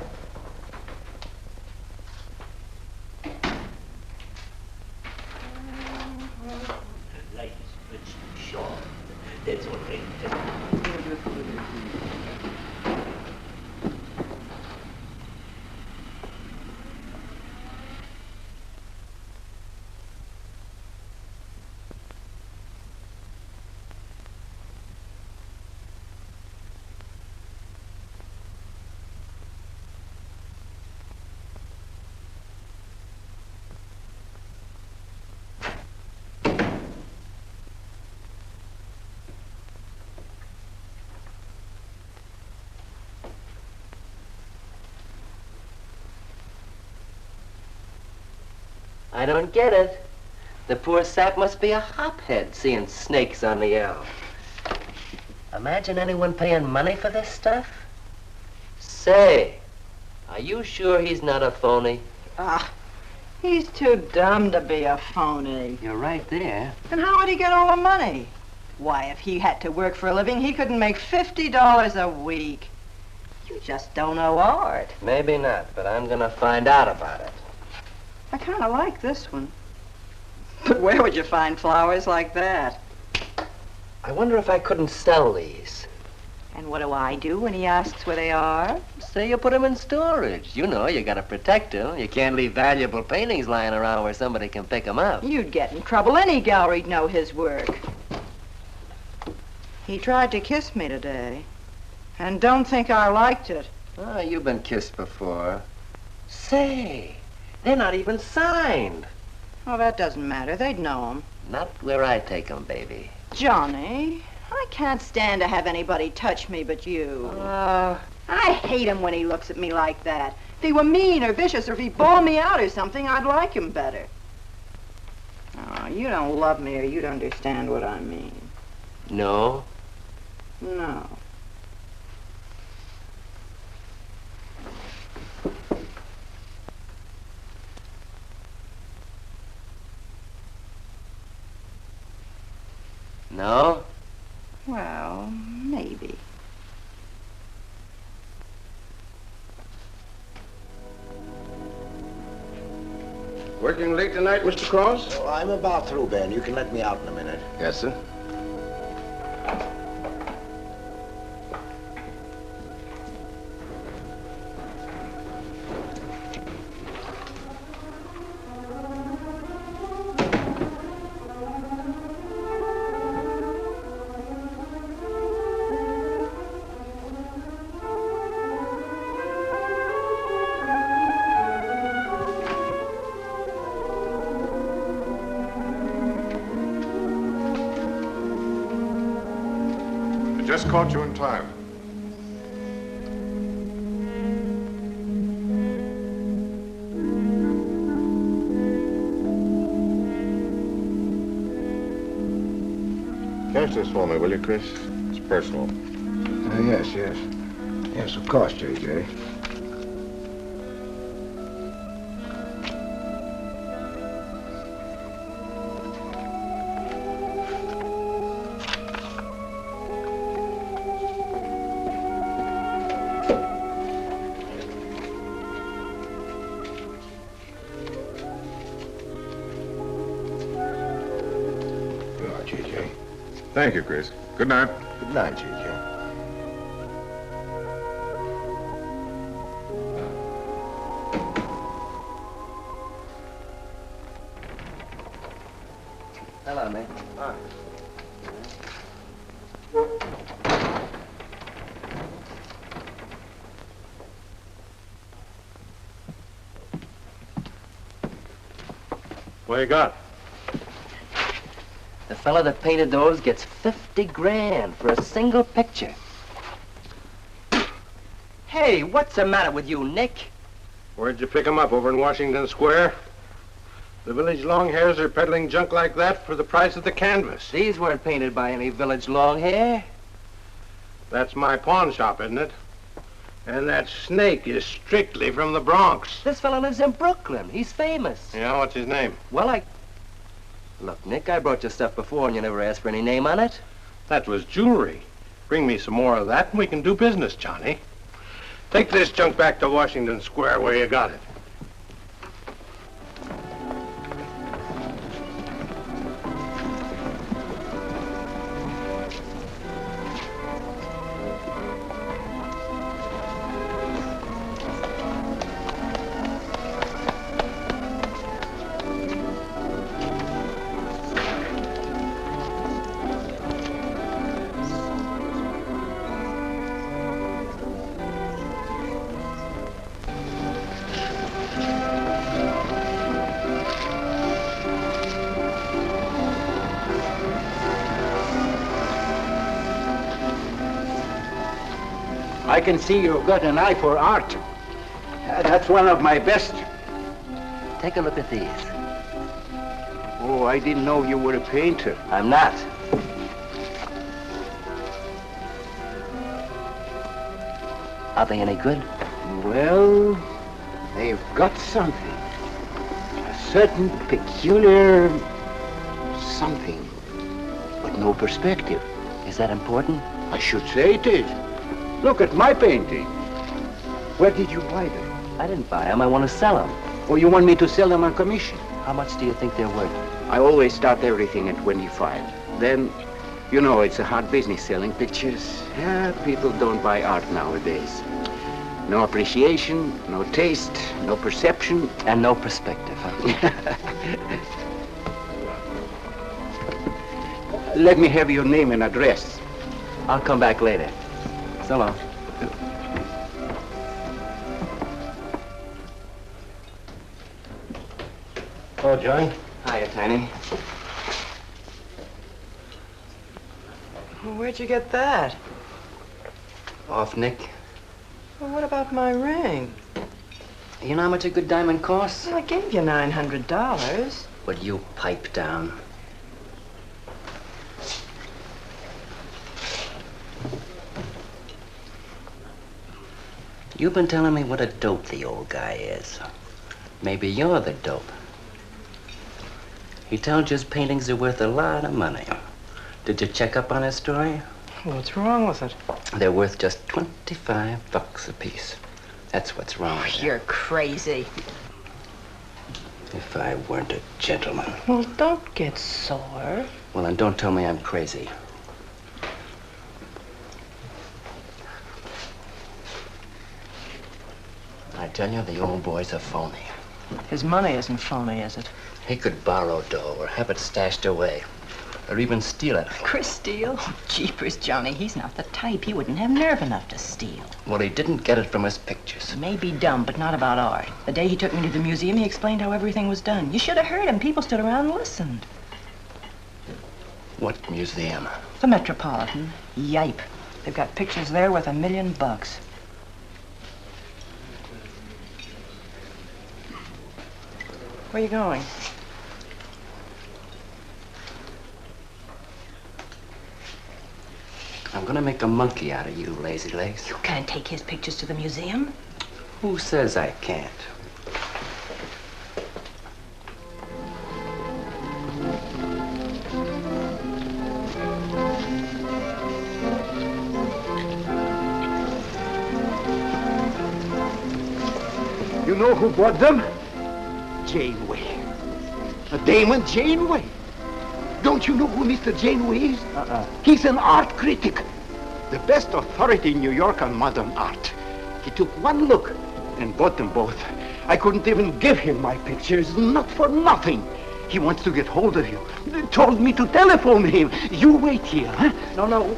I don't get it. The poor sap must be a hophead seeing snakes on the L. Imagine anyone paying money for this stuff? Say, are you sure he's not a phony? Ah, he's too dumb to be a phony. You're right there. And how would he get all the money? Why, if he had to work for a living, he couldn't make $50 a week. You just don't know art. Maybe not, but I'm gonna find out about it. I kind of like this one. But where would you find flowers like that? I wonder if I couldn't sell these. And what do I do when he asks where they are? Say you put them in storage. You know, you gotta protect them. You can't leave valuable paintings lying around where somebody can pick them up. You'd get in trouble. Any gallery'd know his work. He tried to kiss me today. And don't think I liked it. Oh, you've been kissed before. Say, they're not even signed. Oh, that doesn't matter. They'd know him. Not where I take them, baby. Johnny, I can't stand to have anybody touch me but you. I hate him when he looks at me like that. If he were mean or vicious or if he bawled me out or something, I'd like him better. Oh, you don't love me or you'd understand what I mean. No? No. No? Well, maybe. Working late tonight, Mr. Cross? Oh, I'm about through, Ben. You can let me out in a minute. Yes, sir. Just caught you in time. Cash this for me, will you, Chris? It's personal. Yes. Yes, of course, J.J. Thank you, Chris. Good night. Good night, J.J. Hello, mate. Hi. What you got? The fella that painted those gets 50 grand for a single picture. Hey, what's the matter with you, Nick? Where'd you pick 'em up? Over in Washington Square? The village long hairs are peddling junk like that for the price of the canvas. These weren't painted by any village long hair. That's my pawn shop, isn't it? And that snake is strictly from the Bronx. This fella lives in Brooklyn. He's famous. Yeah, what's his name? Well, Look, Nick, I brought you stuff before and you never asked for any name on it. That was jewelry. Bring me some more of that and we can do business, Johnny. Take this junk back to Washington Square where you got it. I can see you've got an eye for art. That's one of my best. Take a look at these. Oh, I didn't know you were a painter. I'm not. Are they any good? Well, they've got something. A certain peculiar something, but no perspective. Is that important? I should say it is. Look at my painting. Where did you buy them? I didn't buy them. I want to sell them. Oh, you want me to sell them on commission? How much do you think they're worth? I always start everything at 25. Then, you know, it's a hard business selling pictures. Yeah, people don't buy art nowadays. No appreciation, no taste, no perception. And no perspective, huh? Let me have your name and address. I'll come back later. So long. Oh, John. Hiya, Tiny. Well, where'd you get that? Off Nick. Well, what about my ring? You know how much a good diamond costs? Well, I gave you $900. Would you pipe down? You've been telling me what a dope the old guy is. Maybe you're the dope. He told you his paintings are worth a lot of money. Did you check up on his story? What's wrong with it? They're worth just $25 a piece. That's what's wrong with it. You're crazy. If I weren't a gentleman. Well, don't get sore. Well, then don't tell me I'm crazy. I tell you, the old boy's a phony. His money isn't phony, is it? He could borrow dough or have it stashed away. Or even steal it. Chris steal? Oh, jeepers, Johnny, he's not the type. He wouldn't have nerve enough to steal. Well, he didn't get it from his pictures. He may be dumb, but not about art. The day he took me to the museum, he explained how everything was done. You should have heard him. People stood around and listened. What museum? The Metropolitan. Yipe. They've got pictures there worth $1 million. Where are you going? I'm gonna make a monkey out of you, lazy legs. You can't take his pictures to the museum. Who says I can't? You know who bought them? Janeway. A Damon Janeway. Don't you know who Mr. Janeway is? He's an art critic. The best authority in New York on modern art. He took one look and bought them both. I couldn't even give him my pictures, not for nothing. He wants to get hold of you. He told me to telephone him. You wait here, huh? No.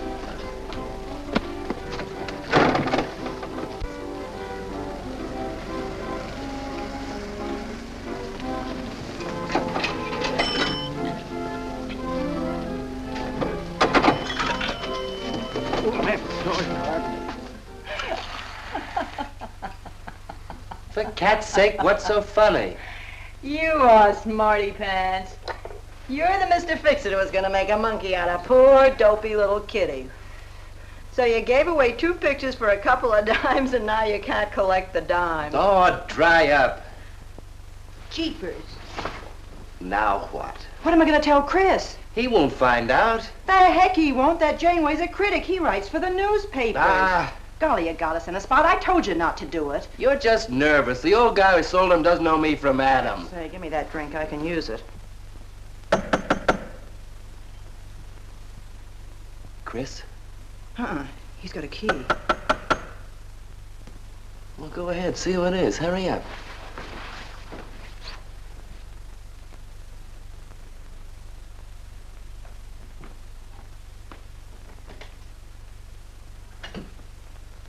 For cat's sake, what's so funny? You are smarty pants. You're the Mr. Fix-It who was going to make a monkey out of poor, dopey little kitty. So you gave away 2 pictures for a couple of dimes, and now you can't collect the dime. Oh, dry up. Jeepers. Now what? What am I going to tell Chris? He won't find out. The heck he won't. That Janeway's a critic. He writes for the newspapers. Ah. Golly, you got us in a spot. I told you not to do it. You're just nervous. The old guy who sold him doesn't know me from Adam. Say, give me that drink. I can use it. Chris? He's got a key. Well, go ahead. See who it is. Hurry up.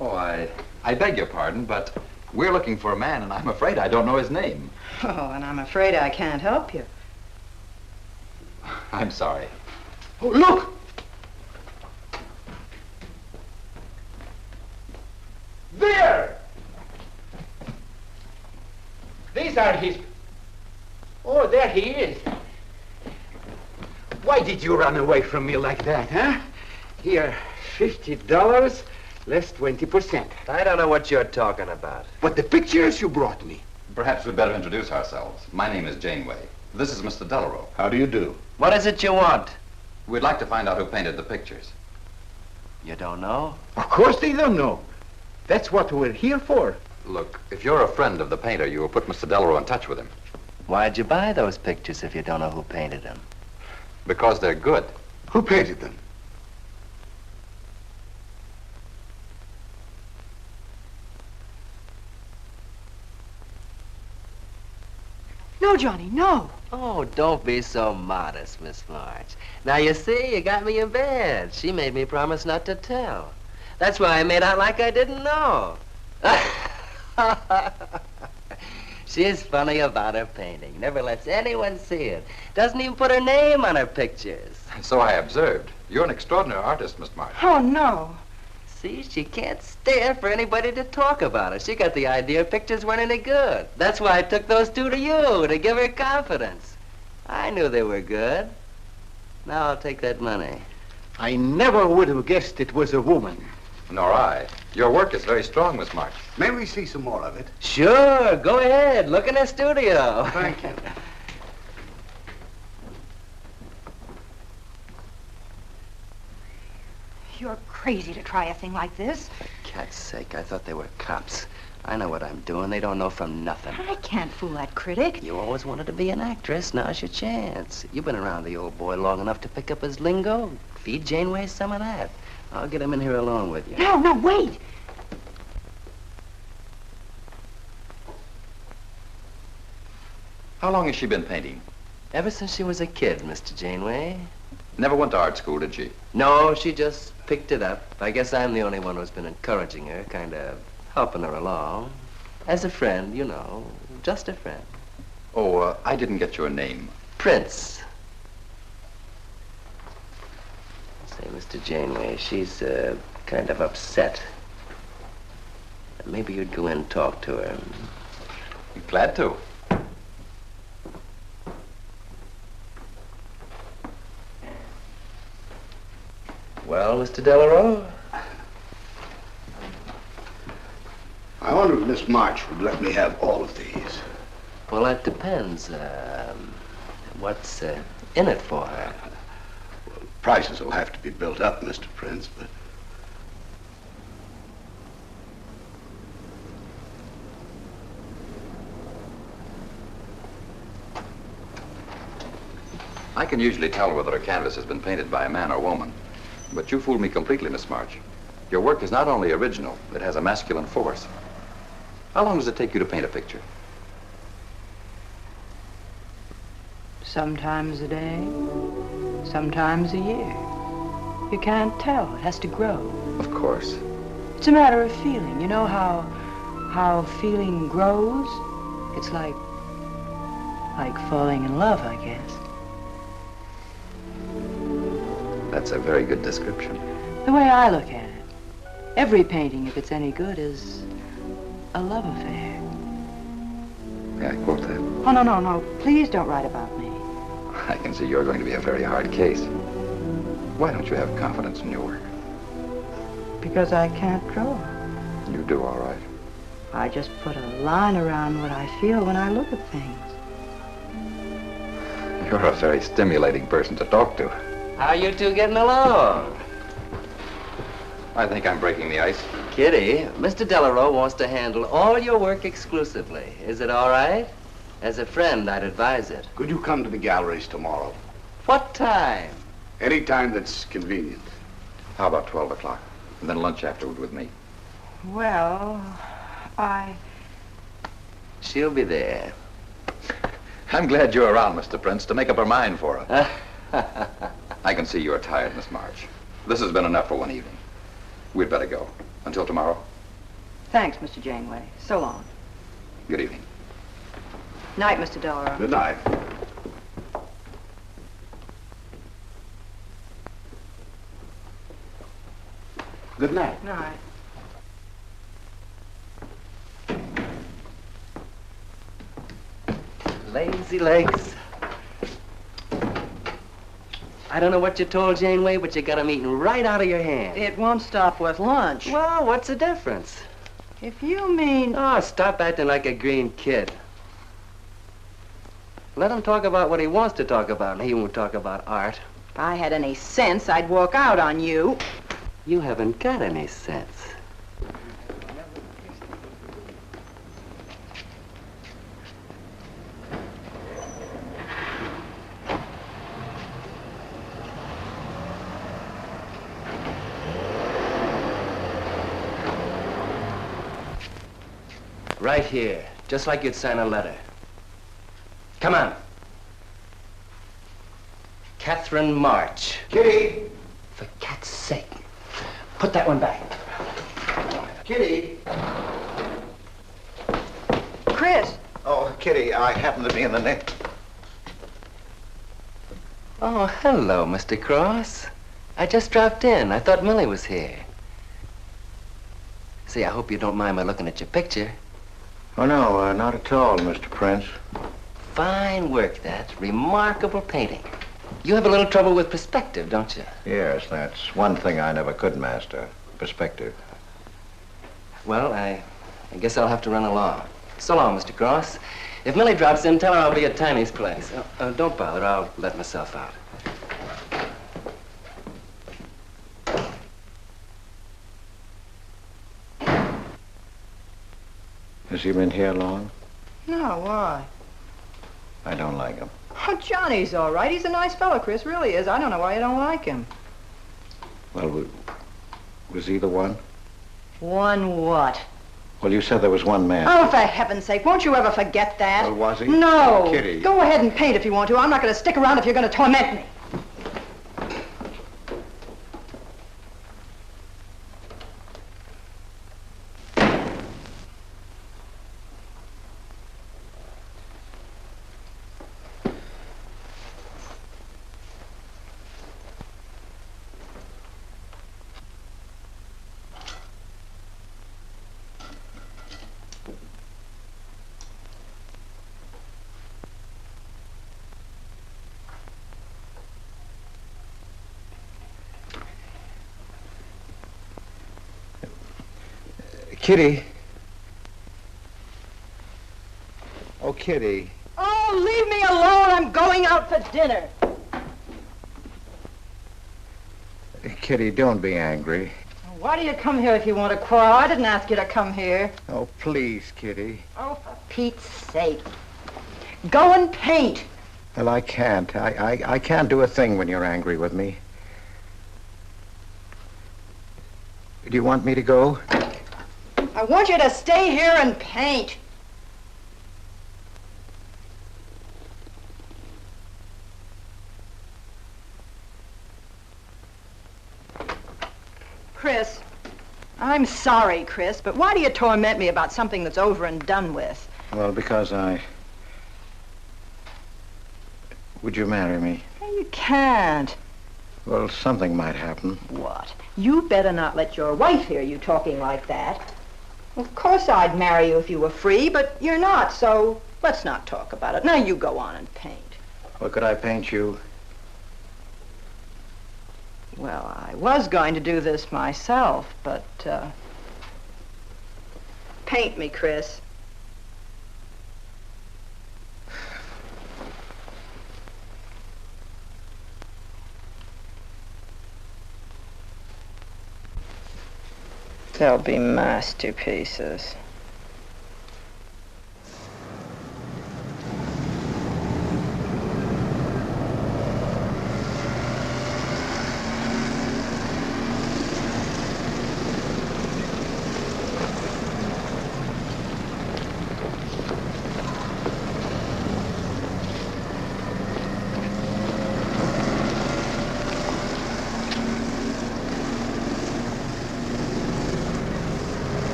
Oh, I beg your pardon, but we're looking for a man, and I'm afraid I don't know his name. Oh, and I'm afraid I can't help you. I'm sorry. Oh, look! here! These are his... Oh, there he is. Why did you run away from me like that, huh? Here, $50, less 20%. I don't know what you're talking about. But the pictures you brought me. Perhaps we'd better introduce ourselves. My name is Janeway. This is Mr. Delarue. How do you do? What is it you want? We'd like to find out who painted the pictures. You don't know? Of course they don't know. That's what we're here for. Look, if you're a friend of the painter, you will put Mr. Delarue in touch with him. Why'd you buy those pictures if you don't know who painted them? Because they're good. Who painted them? No, Johnny, no. Oh, don't be so modest, Miss March. Now, you see, you got me in bed. She made me promise not to tell. That's why I made out like I didn't know. She's funny about her painting. Never lets anyone see it. Doesn't even put her name on her pictures. So I observed. You're an extraordinary artist, Miss March. Oh, no. See, she can't stand for anybody to talk about her. She got the idea pictures weren't any good. That's why I took those two to you, to give her confidence. I knew they were good. Now I'll take that money. I never would have guessed it was a woman. Nor I. Your work is very strong, Miss March. May we see some more of it? Sure, go ahead. Look in the studio. Thank you. You're crazy to try a thing like this. Cat's sake, I thought they were cops. I know what I'm doing. They don't know from nothing. I can't fool that critic. You always wanted to be an actress. Now's your chance. You've been around the old boy long enough to pick up his lingo. Feed Janeway some of that. I'll get him in here alone with you. No, wait. How long has she been painting? Ever since she was a kid, Mr. Janeway. Never went to art school, did she? No, she just picked it up. I guess I'm the only one who's been encouraging her, kind of helping her along. As a friend, you know, just a friend. Oh, I didn't get your name. Prince. Say, Mr. Janeway, she's kind of upset. Maybe you'd go in and talk to her. Glad to. Well, Mr. Delarue? I wonder if Miss March would let me have all of these. Well, that depends. What's in it for her? Well, prices will have to be built up, Mr. Prince, but... I can usually tell whether a canvas has been painted by a man or woman. But you fooled me completely, Miss March. Your work is not only original, it has a masculine force. How long does it take you to paint a picture? Sometimes a day, sometimes a year. You can't tell. It has to grow. Of course. It's a matter of feeling. You know how feeling grows? It's like falling in love, I guess. That's a very good description. The way I look at it, every painting, if it's any good, is a love affair. May I quote that? Oh, no. Please don't write about me. I can see you're going to be a very hard case. Why don't you have confidence in your work? Because I can't draw. You do all right. I just put a line around what I feel when I look at things. You're a very stimulating person to talk to. How you two getting along? I think I'm breaking the ice. Kitty, Mr. Delarue wants to handle all your work exclusively. Is it all right? As a friend, I'd advise it. Could you come to the galleries tomorrow? What time? Any time that's convenient. How about 12 o'clock? And then lunch afterward with me. Well, She'll be there. I'm glad you're around, Mr. Prince, to make up her mind for her. I can see you're tired, Miss March. This has been enough for one evening. We'd better go. Until tomorrow. Thanks, Mr. Janeway. So long. Good evening. Night, Mr. Delarue. Good night. Good night. Night. Lazy legs. I don't know what you told Janeway, but you got 'em eating right out of your hand. It won't stop with lunch. Well, what's the difference? If you mean... Oh, stop acting like a green kid. Let him talk about what he wants to talk about, and he won't talk about art. If I had any sense, I'd walk out on you. You haven't got any sense. Right here, just like you'd sign a letter. Come on. Catherine March. Kitty! For cat's sake. Put that one back. Kitty! Chris! Oh, Kitty, I happen to be in the nick. Oh, hello, Mr. Cross. I just dropped in. I thought Millie was here. See, I hope you don't mind my looking at your picture. Oh, no, not at all, Mr. Prince. Fine work, that. Remarkable painting. You have a little trouble with perspective, don't you? Yes, that's one thing I never could master. Perspective. Well, I guess I'll have to run along. So long, Mr. Cross. If Millie drops in, tell her I'll be at Tiny's place. Don't bother. I'll let myself out. Has he been here long? No, why? I don't like him. Oh, Johnny's all right. He's a nice fellow, Chris, really is. I don't know why you don't like him. Well, was he the one? One what? Well, you said there was one man. Oh, for heaven's sake, won't you ever forget that? Well, was he? No. Kitty. Go ahead and paint if you want to. I'm not going to stick around if you're going to torment me. Kitty. Oh, Kitty. Oh, leave me alone. I'm going out for dinner. Kitty, don't be angry. Why do you come here if you want to quarrel? I didn't ask you to come here. Oh, please, Kitty. Oh, for Pete's sake. Go and paint. Well, I can't. I can't do a thing when you're angry with me. Do you want me to go? I want you to stay here and paint. Chris, I'm sorry, Chris, but why do you torment me about something that's over and done with? Well, because Would you marry me? You can't. Well, something might happen. What? You better not let your wife hear you talking like that. Of course I'd marry you if you were free, but you're not, so let's not talk about it. Now you go on and paint. Well, could I paint you? Well, I was going to do this myself, but, paint me, Chris. They'll be masterpieces.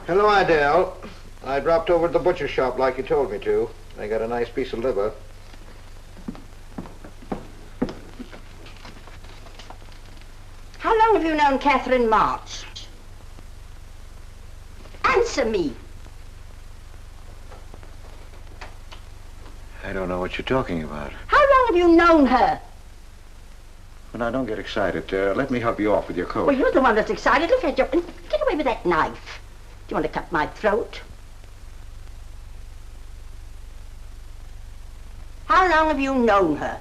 Hello, Adele. I dropped over to the butcher shop like you told me to. I got a nice piece of liver. How long have you known Catherine March? Answer me. I don't know what you're talking about. How long have you known her? Well, now, don't get excited. Let me help you off with your coat. Well, you're the one that's excited. Look at you. Get away with that knife. Do you want to cut my throat? How long have you known her?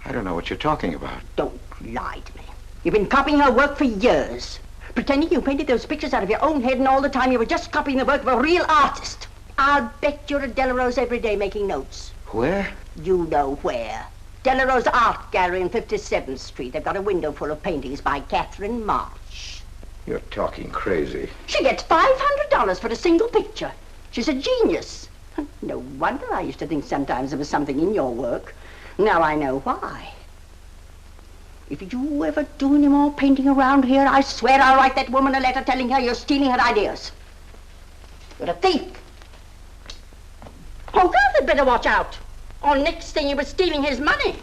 I don't know what you're talking about. Don't lie to me. You've been copying her work for years. Pretending you painted those pictures out of your own head, and all the time you were just copying the work of a real artist. I'll bet you're at Delarose every day making notes. Where? You know where. Delarose Art Gallery on 57th Street. They've got a window full of paintings by Catherine March. You're talking crazy. She gets $500 for a single picture. She's a genius. No wonder I used to think sometimes there was something in your work. Now I know why. If you ever do any more painting around here, I swear I'll write that woman a letter telling her you're stealing her ideas. You're a thief. Oh, God, they'd better watch out. Or next thing you were stealing his money.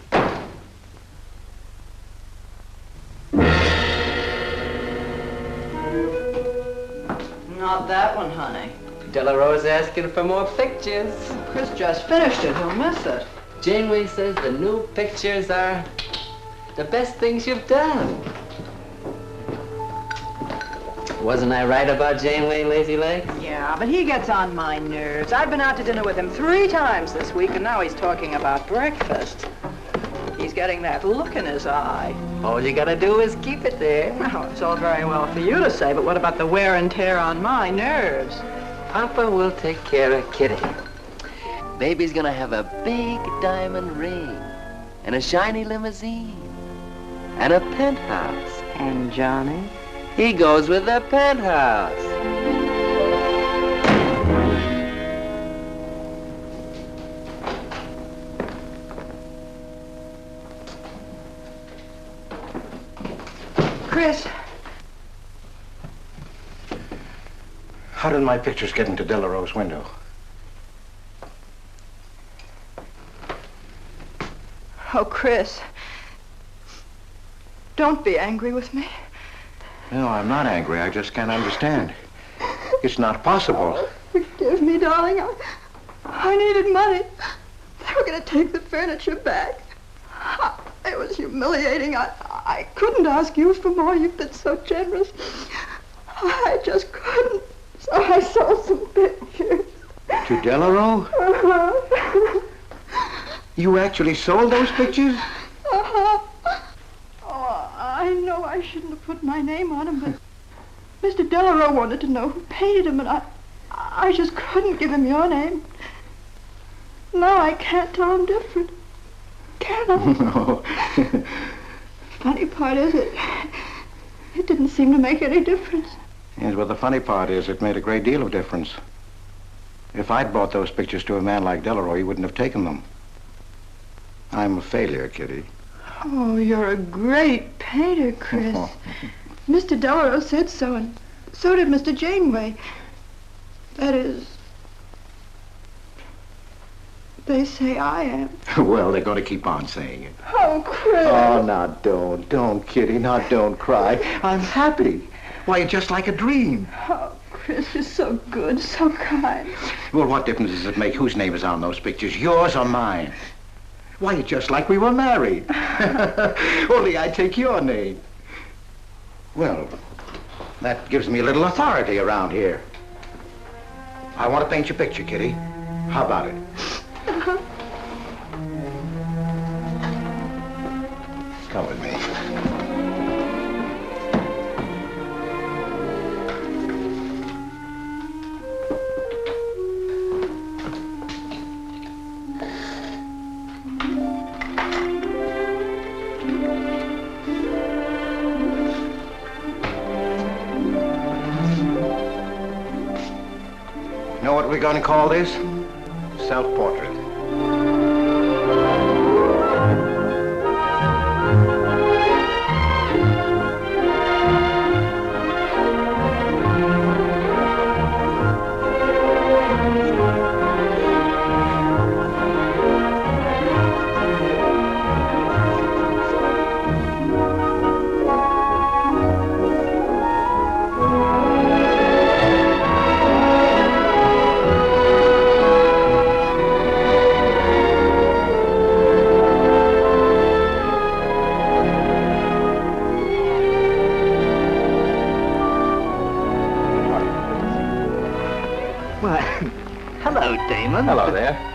Not that one, honey. Delarose asking for more pictures. Chris just finished it. He'll miss it. Janeway says the new pictures are the best things you've done. Wasn't I right about Janeway, Lazy Legs? Yeah, but he gets on my nerves. I've been out to dinner with him 3 times this week, and now he's talking about breakfast. He's getting that look in his eye. All you gotta do is keep it there. Well, it's all very well for you to say, but what about the wear and tear on my nerves? Papa will take care of Kitty. Baby's gonna have a big diamond ring, and a shiny limousine, and a penthouse. And Johnny? He goes with the penthouse. Chris. How did my pictures get into Delarose's window? Oh, Chris. Don't be angry with me. No, I'm not angry. I just can't understand. It's not possible. Forgive me, darling. I needed money. They were going to take the furniture back. It was humiliating. I couldn't ask you for more. You've been so generous. I just couldn't. So I sold some pictures. To Delarose? Uh-huh. You actually sold those pictures? Uh-huh. Oh, I know I shouldn't have put my name on them, but Mr. Delarose wanted to know who painted them, and I just couldn't give him your name. Now I can't tell him different. Can I? No. Funny part is it didn't seem to make any difference. Yes, well, the funny part is it made a great deal of difference. If I'd bought those pictures to a man like Delarose, he wouldn't have taken them. I'm a failure, Kitty. Oh, you're a great painter, Chris. Mr. Delarose said so, and so did Mr. Janeway. That is, they say I am. Well, they're going to keep on saying it. Oh, Chris. Oh, now don't, Kitty. Now don't cry. I'm happy. Why, you're just like a dream. Oh, Chris, you're so good, so kind. Well, what difference does it make whose name is on those pictures, yours or mine? Why, you're just like we were married. Only I take your name. Well, that gives me a little authority around here. I want to paint your picture, Kitty. How about it? Come with me. Know what we're going to call this? Self-portrait.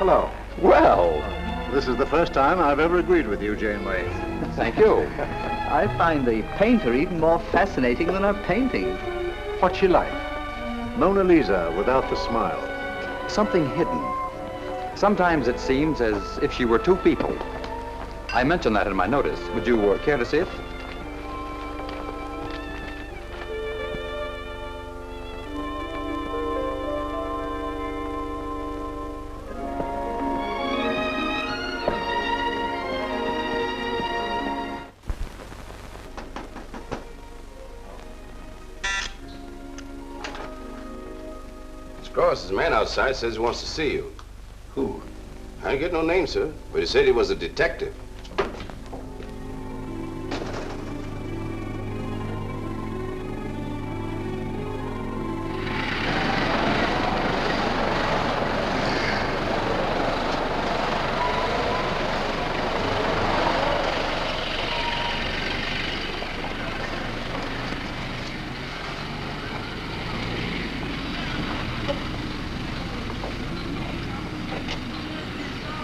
hello. Well, this is the first time I've ever agreed with you, Janeway. Thank you. I find the painter even more fascinating than her painting. What's she like? Mona Lisa without the smile. Something hidden. Sometimes it seems as if she were two people. I mentioned that in my notice. Would you care to see it? Cross, the man outside says he wants to see you. Who? I ain't get no name, sir, but he said he was a detective.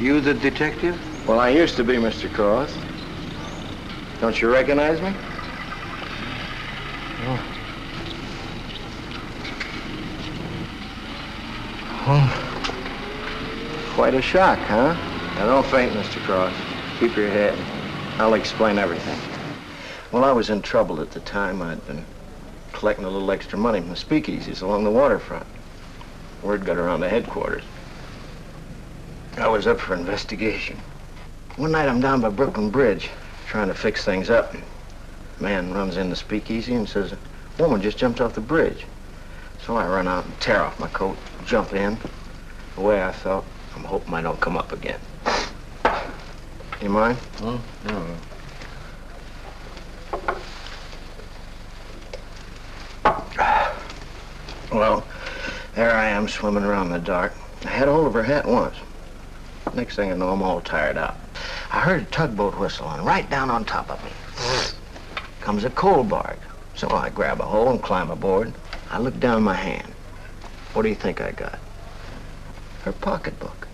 You the detective? Well, I used to be, Mr. Cross. Don't you recognize me? Oh. Quite a shock, huh? Now, don't faint, Mr. Cross. Keep your head. I'll explain everything. Well, I was in trouble at the time. I'd been collecting a little extra money from the speakeasies along the waterfront. Word got around to headquarters. I was up for investigation. One night I'm down by Brooklyn Bridge trying to fix things up. A man runs in the speakeasy and says, a woman just jumped off the bridge. So I run out and tear off my coat, jump in. The way I felt, I'm hoping I don't come up again. You mind? No. Well, there I am swimming around in the dark. I had hold of her hat once. Next thing I know, I'm all tired out. I heard a tugboat whistle and right down on top of me comes a coal barge. So I grab a hole and climb aboard. I look down my hand. What do you think I got? Her pocketbook.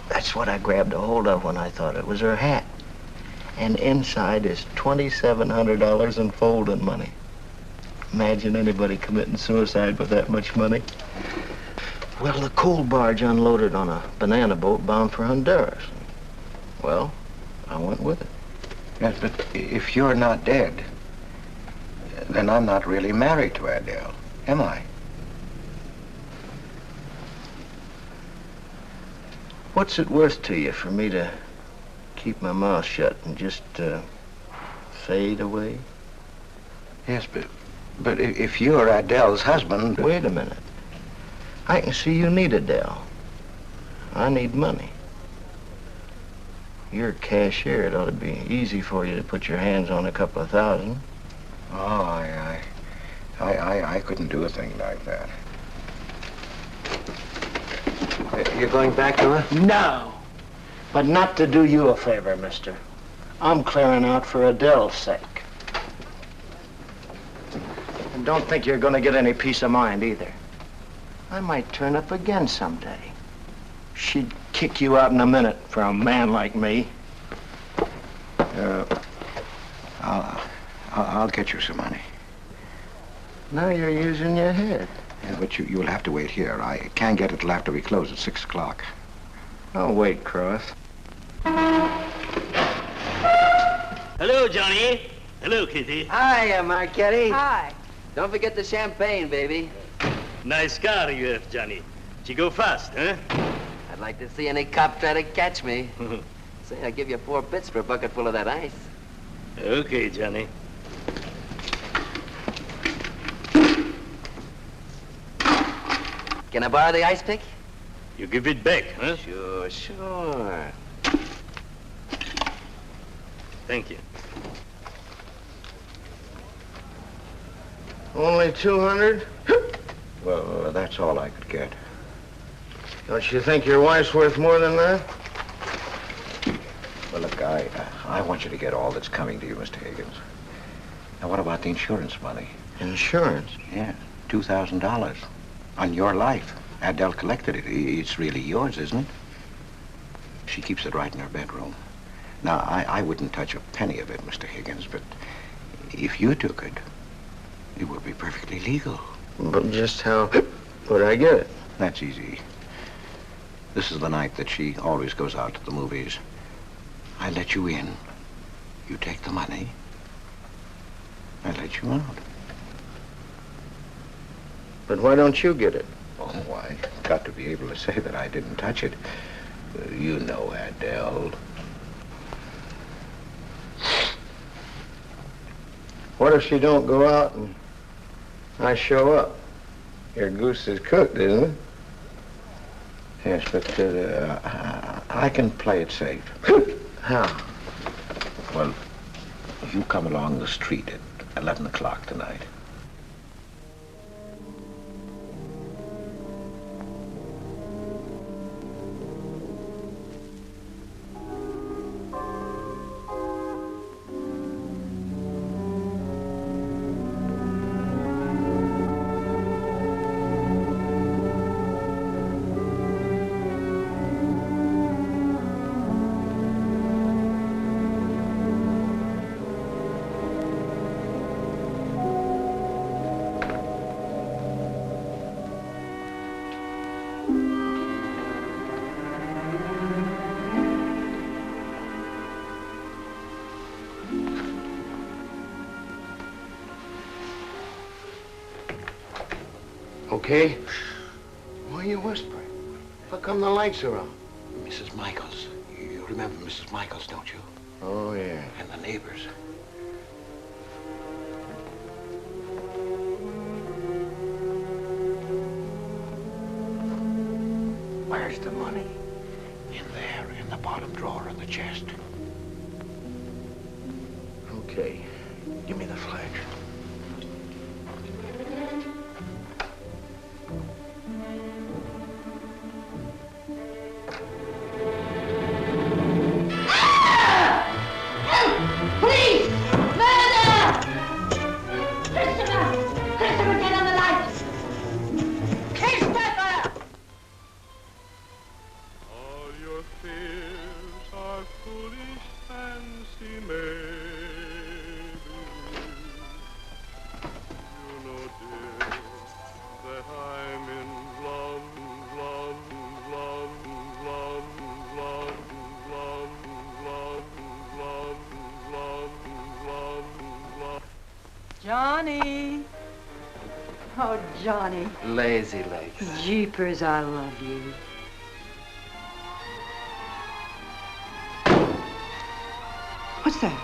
That's what I grabbed a hold of when I thought it was her hat. And inside is $2,700 in folding money. Imagine anybody committing suicide with that much money. Well, the coal barge unloaded on a banana boat bound for Honduras. Well, I went with it. Yes, but if you're not dead, then I'm not really married to Adele, am I? What's it worth to you for me to keep my mouth shut and just fade away? Yes, but if you're Adele's husband... Wait a minute. I can see you need Adele. I need money. You're a cashier. It ought to be easy for you to put your hands on a couple of thousand. Oh, I couldn't do a thing like that. You're going back to her? No. But not to do you a favor, mister. I'm clearing out for Adele's sake. And don't think you're going to get any peace of mind either. I might turn up again someday. She'd kick you out in a minute for a man like me. I'll get you some money. Now you're using your head. Yeah, but you'll have to wait here. I can't get it till after we close at 6 o'clock. I'll wait, Cross. Hello, Johnny. Hello, Kitty. Hi, Marquetti. Hi. Don't forget the champagne, baby. Nice car you have, Johnny. She go fast, huh? I'd like to see any cop try to catch me. Say, I'll give you 4 bits for a bucket full of that ice. Okay, Johnny. Can I borrow the ice pick? You give it back, huh? Sure. Thank you. Only 200? Well, that's all I could get. Don't you think your wife's worth more than that? Well, look, I want you to get all that's coming to you, Mr. Higgins. Now, what about the insurance money? Insurance? Yeah, $2,000. On your life. Adele collected it. It's really yours, isn't it? She keeps it right in her bedroom. Now, I wouldn't touch a penny of it, Mr. Higgins, but if you took it, it would be perfectly legal. But just how would I get it? That's easy. This is the night that she always goes out to the movies. I let you in. You take the money. I let you out. But why don't you get it? Oh, I got to be able to say that I didn't touch it. You know, Adele. What if she don't go out and I show up? Your goose is cooked, isn't it? Yes, but I can play it safe. How? Well, you come along the street at 11 o'clock tonight. Okay? Why are you whispering? How come the lights are on? Mrs. Michaels. You remember Mrs. Michaels, don't you? Oh, yeah. And the neighbors. Where's the money? In there, in the bottom drawer of the chest. Okay. Give me the flash. Please! Murder! Christopher! Christopher, get on the light! Christopher! All your fears are foolish fancy maybe. You know, dear, that I'm in love, love, love, love, love, love, love, love, love, love, love. Johnny. Oh, Johnny. Lazy legs. Jeepers, I love you. What's that?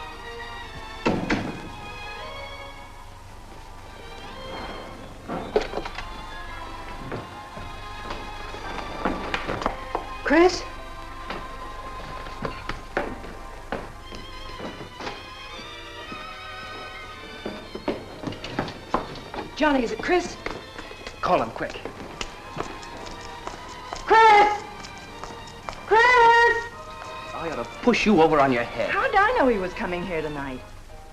Chris? Johnny, is it Chris? Call him quick. Chris! Chris! I ought to push you over on your head. How'd I know he was coming here tonight?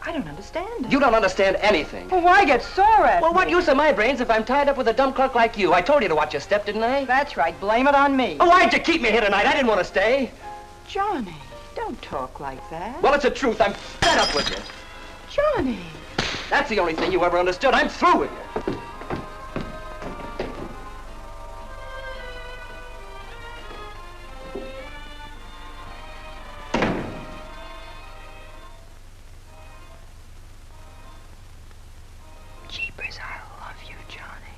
I don't understand. You don't understand anything. Well, why get sore at Well, what me? use are my brains if I'm tied up with a dumb clerk like you? I told you to watch your step, didn't I? That's right. Blame it on me. Oh, why'd you keep me here tonight? I didn't want to stay. Johnny, don't talk like that. Well, it's the truth. I'm fed up with you. Johnny. That's the only thing you ever understood. I'm through with you. Jeepers, I love you, Johnny.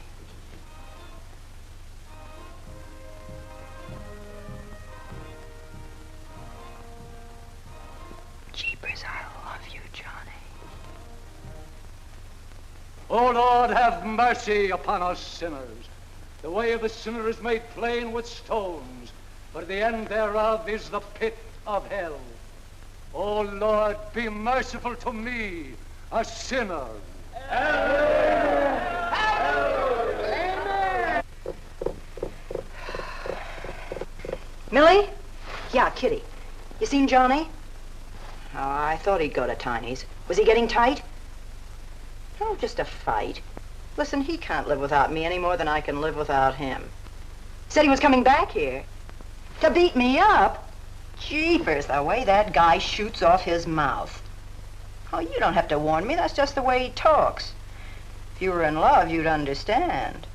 Jeepers, I love you, Johnny. O Lord, have mercy upon us sinners. The way of the sinner is made plain with stones, but the end thereof is the pit of hell. O Lord, be merciful to me, a sinner. Millie? Yeah, Kitty. You seen Johnny? Oh, I thought he'd go to Tiny's. Was he getting tight? Oh, just a fight. Listen, he can't live without me any more than I can live without him. Said he was coming back here. To beat me up? Jeepers, the way that guy shoots off his mouth. Oh, you don't have to warn me. That's just the way he talks. If you were in love, you'd understand.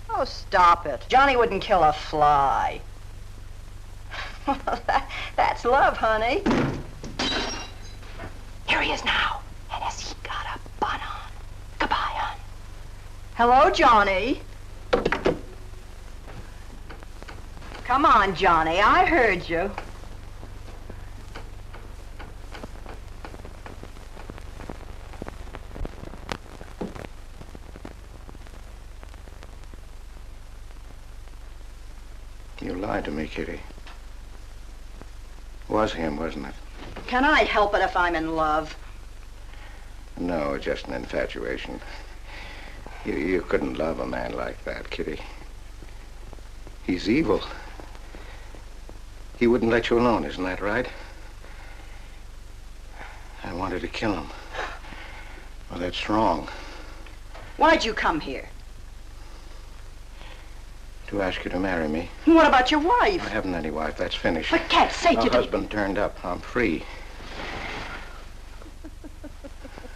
Oh, stop it. Johnny wouldn't kill a fly. That's love, honey. Here he is now. And has he got a bun on? Goodbye, hon. Hello, Johnny. Come on, Johnny. I heard you. You lied to me, Kitty. It was him, wasn't it? Can I help it if I'm in love? No, just an infatuation. You couldn't love a man like that, Kitty. He's evil. He wouldn't let you alone, isn't that right? I wanted to kill him. Well, that's wrong. Why'd you come here? To ask you to marry me. What about your wife? I haven't any wife. That's finished. For cat's sake, My you husband turned up. I'm free.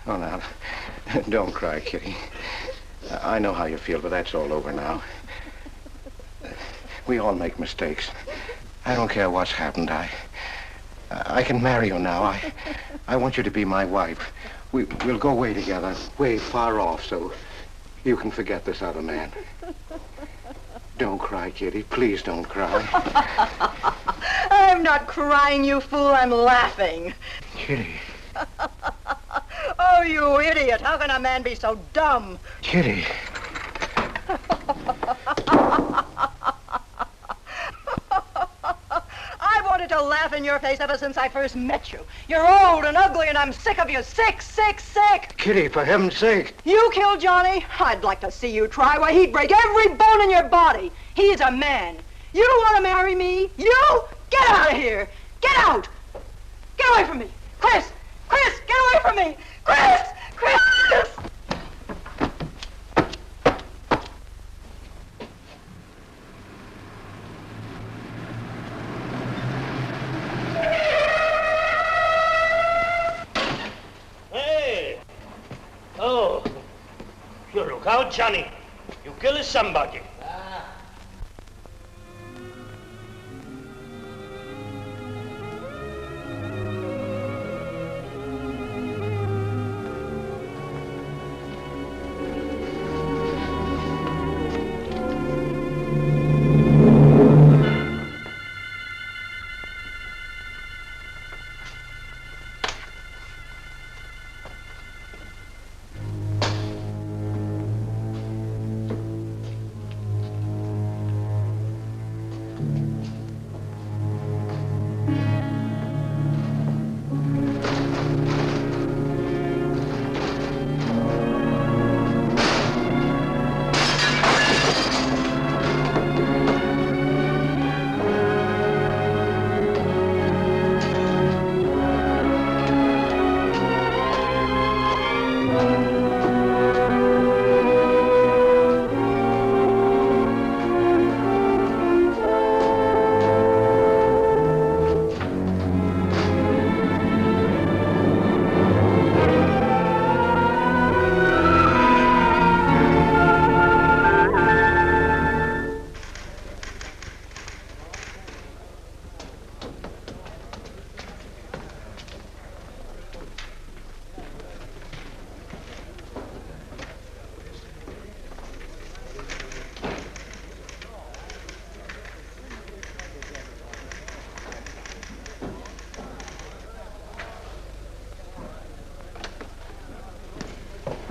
Oh, now, don't cry, Kitty. I know how you feel, but that's all over now. We all make mistakes. I don't care what's happened. I can marry you now. I want you to be my wife. We'll go away together, way far off, so you can forget this other man. Don't cry, Kitty. Please don't cry. I'm not crying, you fool. I'm laughing. Kitty. Oh, you idiot. How can a man be so dumb? Kitty. I wanted to laugh in your face ever since I first met you. You're old and ugly, and I'm sick of you. Sick, sick, sick. Kitty, for heaven's sake. You killed Johnny? I'd like to see you try. Why, he'd break every bone in your body. He's a man. You don't want to marry me? You? Get out of here. Get out. Get away from me. Chris! Chris, get away from me. Chris! Chris! Hey! Oh, you look out, Johnny. You kill somebody.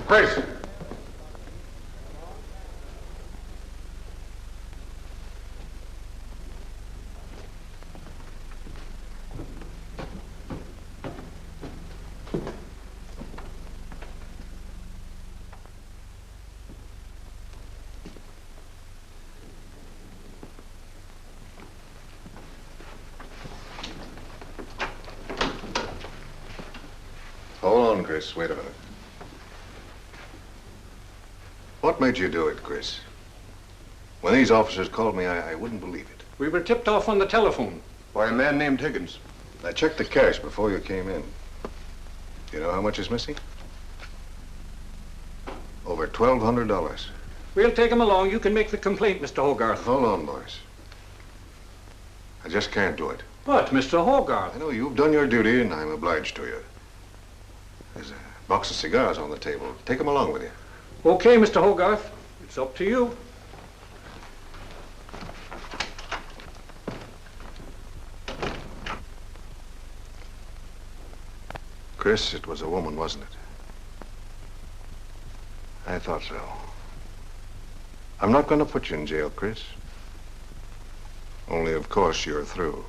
Chris! Hold on, Chris. Wait a minute. What made you do it, Chris? When these officers called me, I wouldn't believe it. We were tipped off on the telephone. Why, a man named Higgins. I checked the cash before you came in. Do you know how much is missing? Over $1,200. We'll take him along. You can make the complaint, Mr. Hogarth. Hold on, boys. I just can't do it. But, Mr. Hogarth... I know you've done your duty, and I'm obliged to you. There's a box of cigars on the table. Take them along with you. Okay, Mr. Hogarth. It's up to you. Chris, it was a woman, wasn't it? I thought so. I'm not going to put you in jail, Chris. Only, of course, you're through.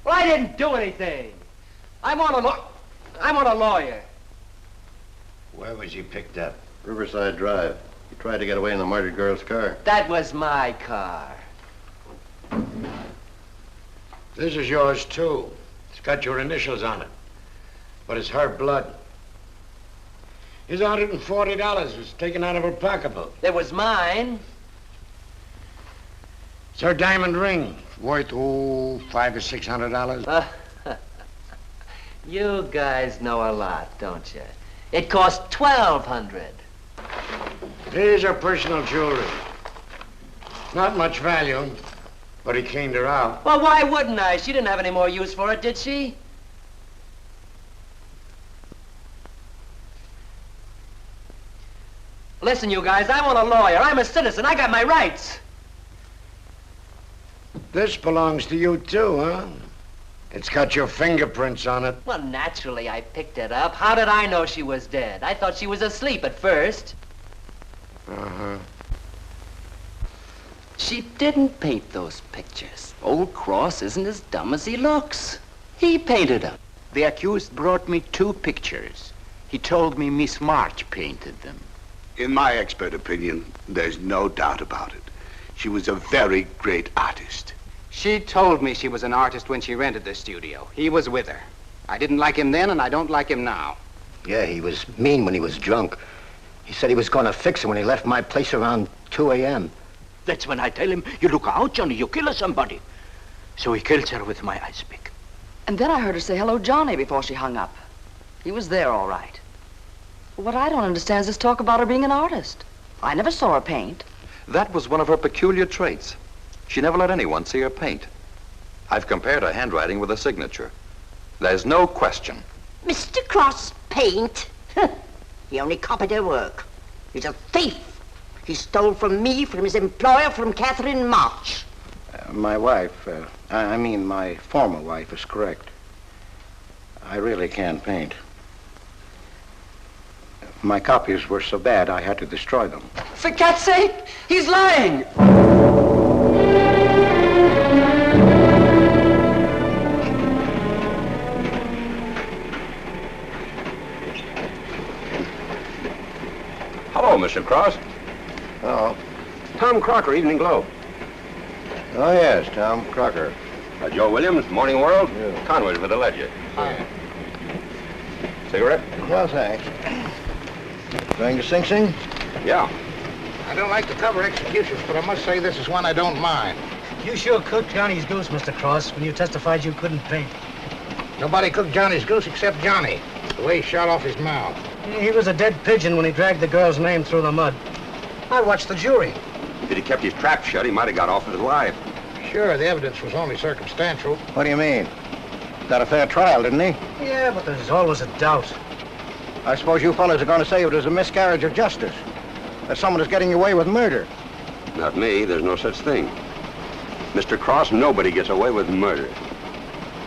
Well, I didn't do anything. I want a lawyer. Where was he picked up? Riverside Drive. He tried to get away in the murdered girl's car. That was my car. This is yours, too. It's got your initials on it. But it's her blood. His $140 was taken out of her pocketbook. It was mine. It's her diamond ring, worth, $500 or $600. You guys know a lot, don't you? It cost $1,200. Here's her personal jewelry. Not much value, but he cleaned her out. Well, why wouldn't I? She didn't have any more use for it, did she? Listen, you guys, I want a lawyer. I'm a citizen. I got my rights. This belongs to you, too, huh? It's got your fingerprints on it. Well, naturally, I picked it up. How did I know she was dead? I thought she was asleep at first. Uh-huh. She didn't paint those pictures. Old Cross isn't as dumb as he looks. He painted them. The accused brought me 2 pictures. He told me Miss March painted them. In my expert opinion, there's no doubt about it. She was a very great artist. She told me she was an artist when she rented the studio. He was with her. I didn't like him then, and I don't like him now. Yeah, he was mean when he was drunk. He said he was going to fix her when he left my place around 2 a.m. That's when I tell him, you look out, Johnny, you kill somebody. So he kills her with my ice pick. And then I heard her say hello, Johnny, before she hung up. He was there, all right. What I don't understand is this talk about her being an artist. I never saw her paint. That was one of her peculiar traits. She never let anyone see her paint. I've compared her handwriting with a signature. There's no question. Mr. Cross paint? He only copied her work. He's a thief. He stole from me, from his employer, from Catherine March. My wife, I mean my former wife, is correct. I really can't paint. My copies were so bad I had to destroy them. For cat's sake, he's lying! Hello, Mr. Cross. Oh. Tom Crocker, Evening Globe. Oh, yes, Tom Crocker. Joe Williams, Morning World. Yeah. Conway's with the Ledger. Hi. Cigarette? No, thanks. Going to Sing Sing? Yeah. I don't like to cover executions, but I must say this is one I don't mind. You sure cooked Johnny's goose, Mr. Cross, when you testified you couldn't paint. Nobody cooked Johnny's goose except Johnny. The way he shot off his mouth. He was a dead pigeon when he dragged the girl's name through the mud. I watched the jury. If he'd kept his trap shut, he might have got off with his life. Sure, the evidence was only circumstantial. What do you mean? Got a fair trial, didn't he? Yeah, but there's always a doubt. I suppose you fellas are going to say it was a miscarriage of justice. That someone is getting away with murder. Not me. There's no such thing. Mr. Cross, nobody gets away with murder.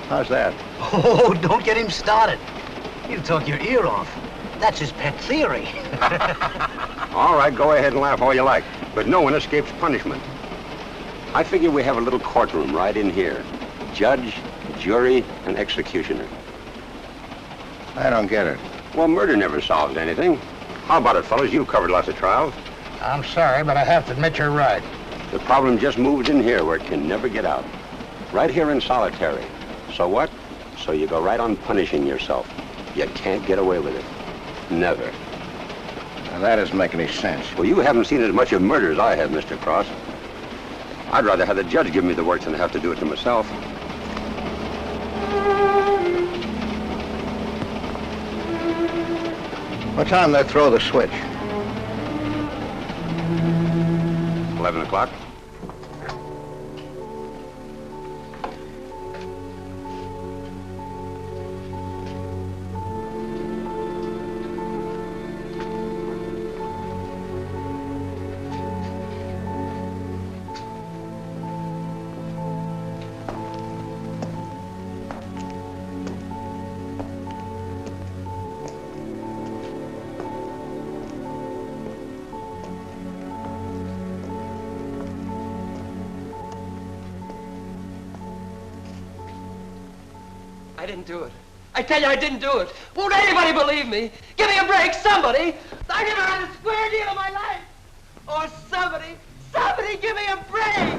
How's that? Oh, don't get him started. He'll talk your ear off. That's his pet theory. All right, go ahead and laugh all you like, but no one escapes punishment. I figure we have a little courtroom right in here. Judge, jury, and executioner. I don't get it. Well, murder never solves anything. How about it, fellas? You've covered lots of trials. I'm sorry, but I have to admit you're right. The problem just moved in here where it can never get out. Right here in solitary. So what? So you go right on punishing yourself. You can't get away with it. Never. Now, that doesn't make any sense. Well, you haven't seen as much of murder as I have, Mr. Cross. I'd rather have the judge give me the work than have to do it to myself. What time they throw the switch? 11 o'clock. I didn't do it. I tell you, I didn't do it. Won't anybody believe me? Give me a break, somebody. I never had a square deal in my life. Or somebody give me a break.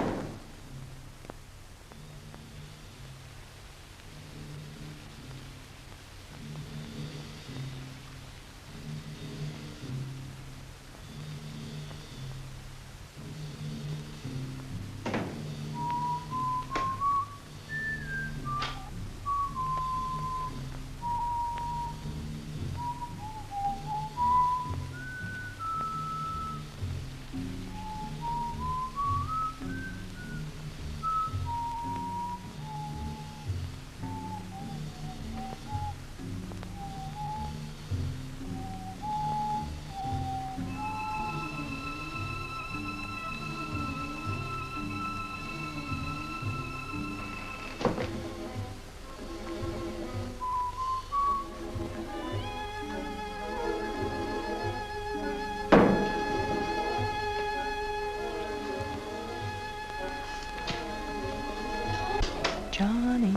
Johnny,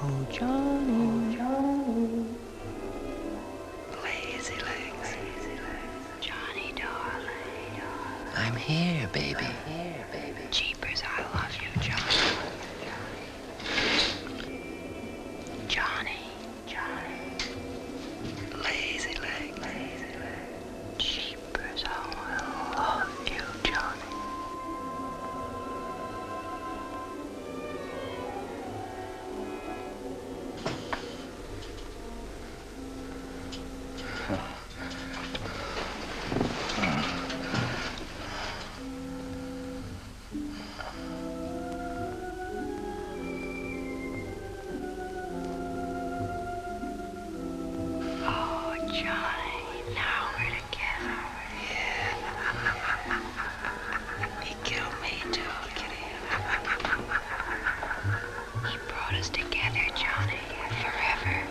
oh Johnny, Lazy legs. Johnny, darling. I'm here, baby. Jeepers, I love you, Johnny. Johnny. Lazy legs. Jeepers, I love you, Johnny.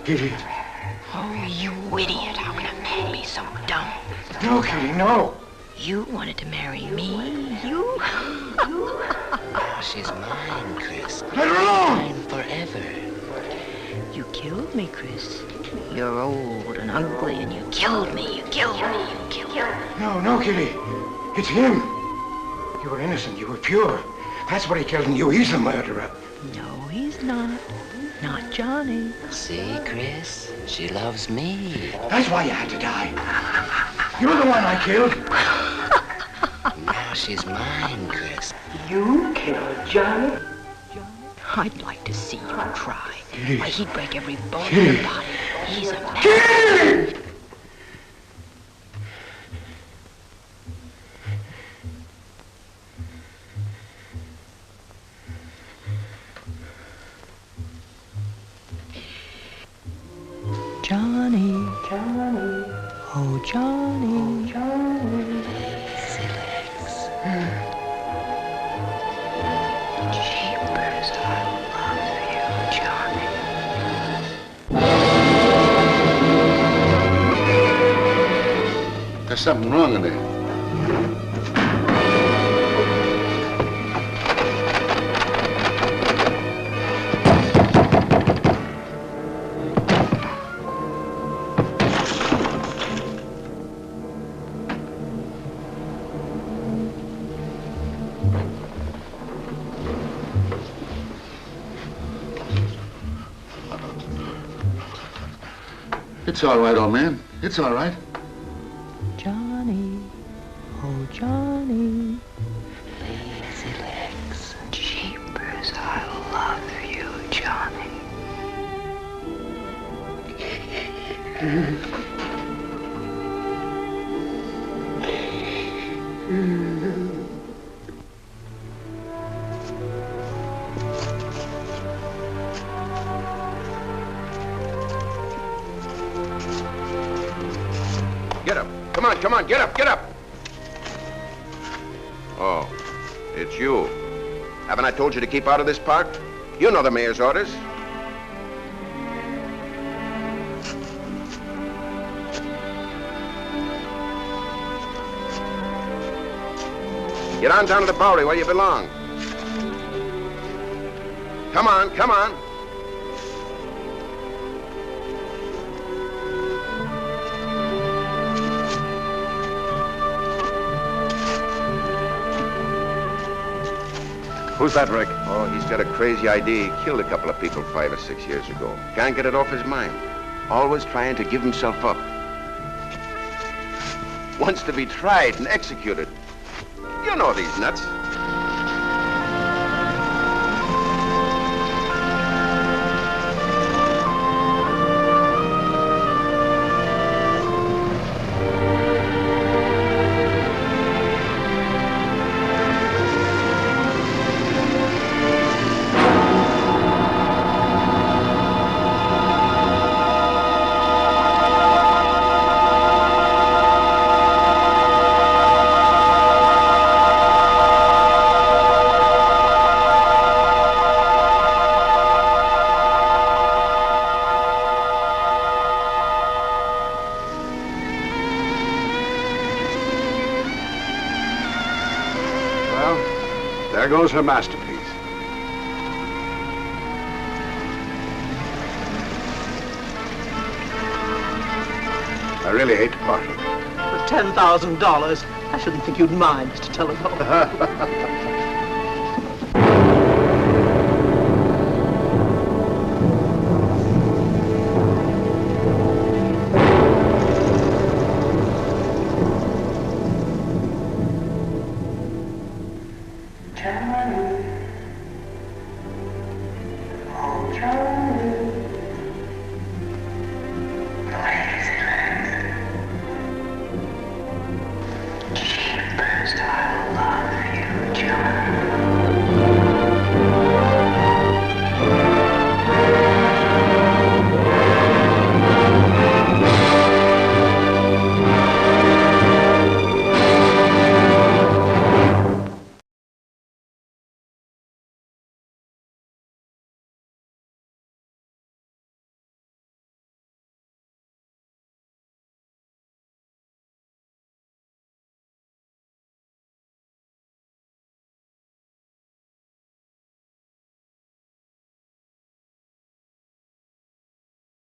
Kitty. Oh, you idiot. How can a man be so dumb? No, Kitty, no. You wanted to marry me. You? Oh, she's mine, Chris. Let her alone. Mine forever. You killed me, Chris. You're old and ugly, and you killed me. You killed me. You killed me. No, Kitty. It's him. You were innocent. You were pure. That's what he killed in you. He's the murderer. No, he's not. Not Johnny. See, Chris? She loves me. That's why you had to die. You're the one I killed. Now she's mine, Chris. You killed Johnny? I'd like to see you try. Kitty. Why, he'd break every bone Kitty. in your body. He's a man. Kitty! Johnny, oh Johnny, Jeepers, I love you, Johnny. There's something wrong in there. It's all right, old man. It's all right. Johnny, oh Johnny, lazy legs, jeepers, I love you, Johnny. Get up. Come on, come on, get up, get up. Oh, it's you. Haven't I told you to keep out of this park? You know the mayor's orders. Get on down to the Bowery where you belong. Come on, come on. Who's that, Rick? Oh, he's got a crazy idea. He killed a couple of people 5 or 6 years ago. Can't get it off his mind. Always trying to give himself up. Wants to be tried and executed. You know these nuts. There goes her masterpiece. I really hate to part with it. For $10,000, I shouldn't think you'd mind, Mr. Telephone. Johnny.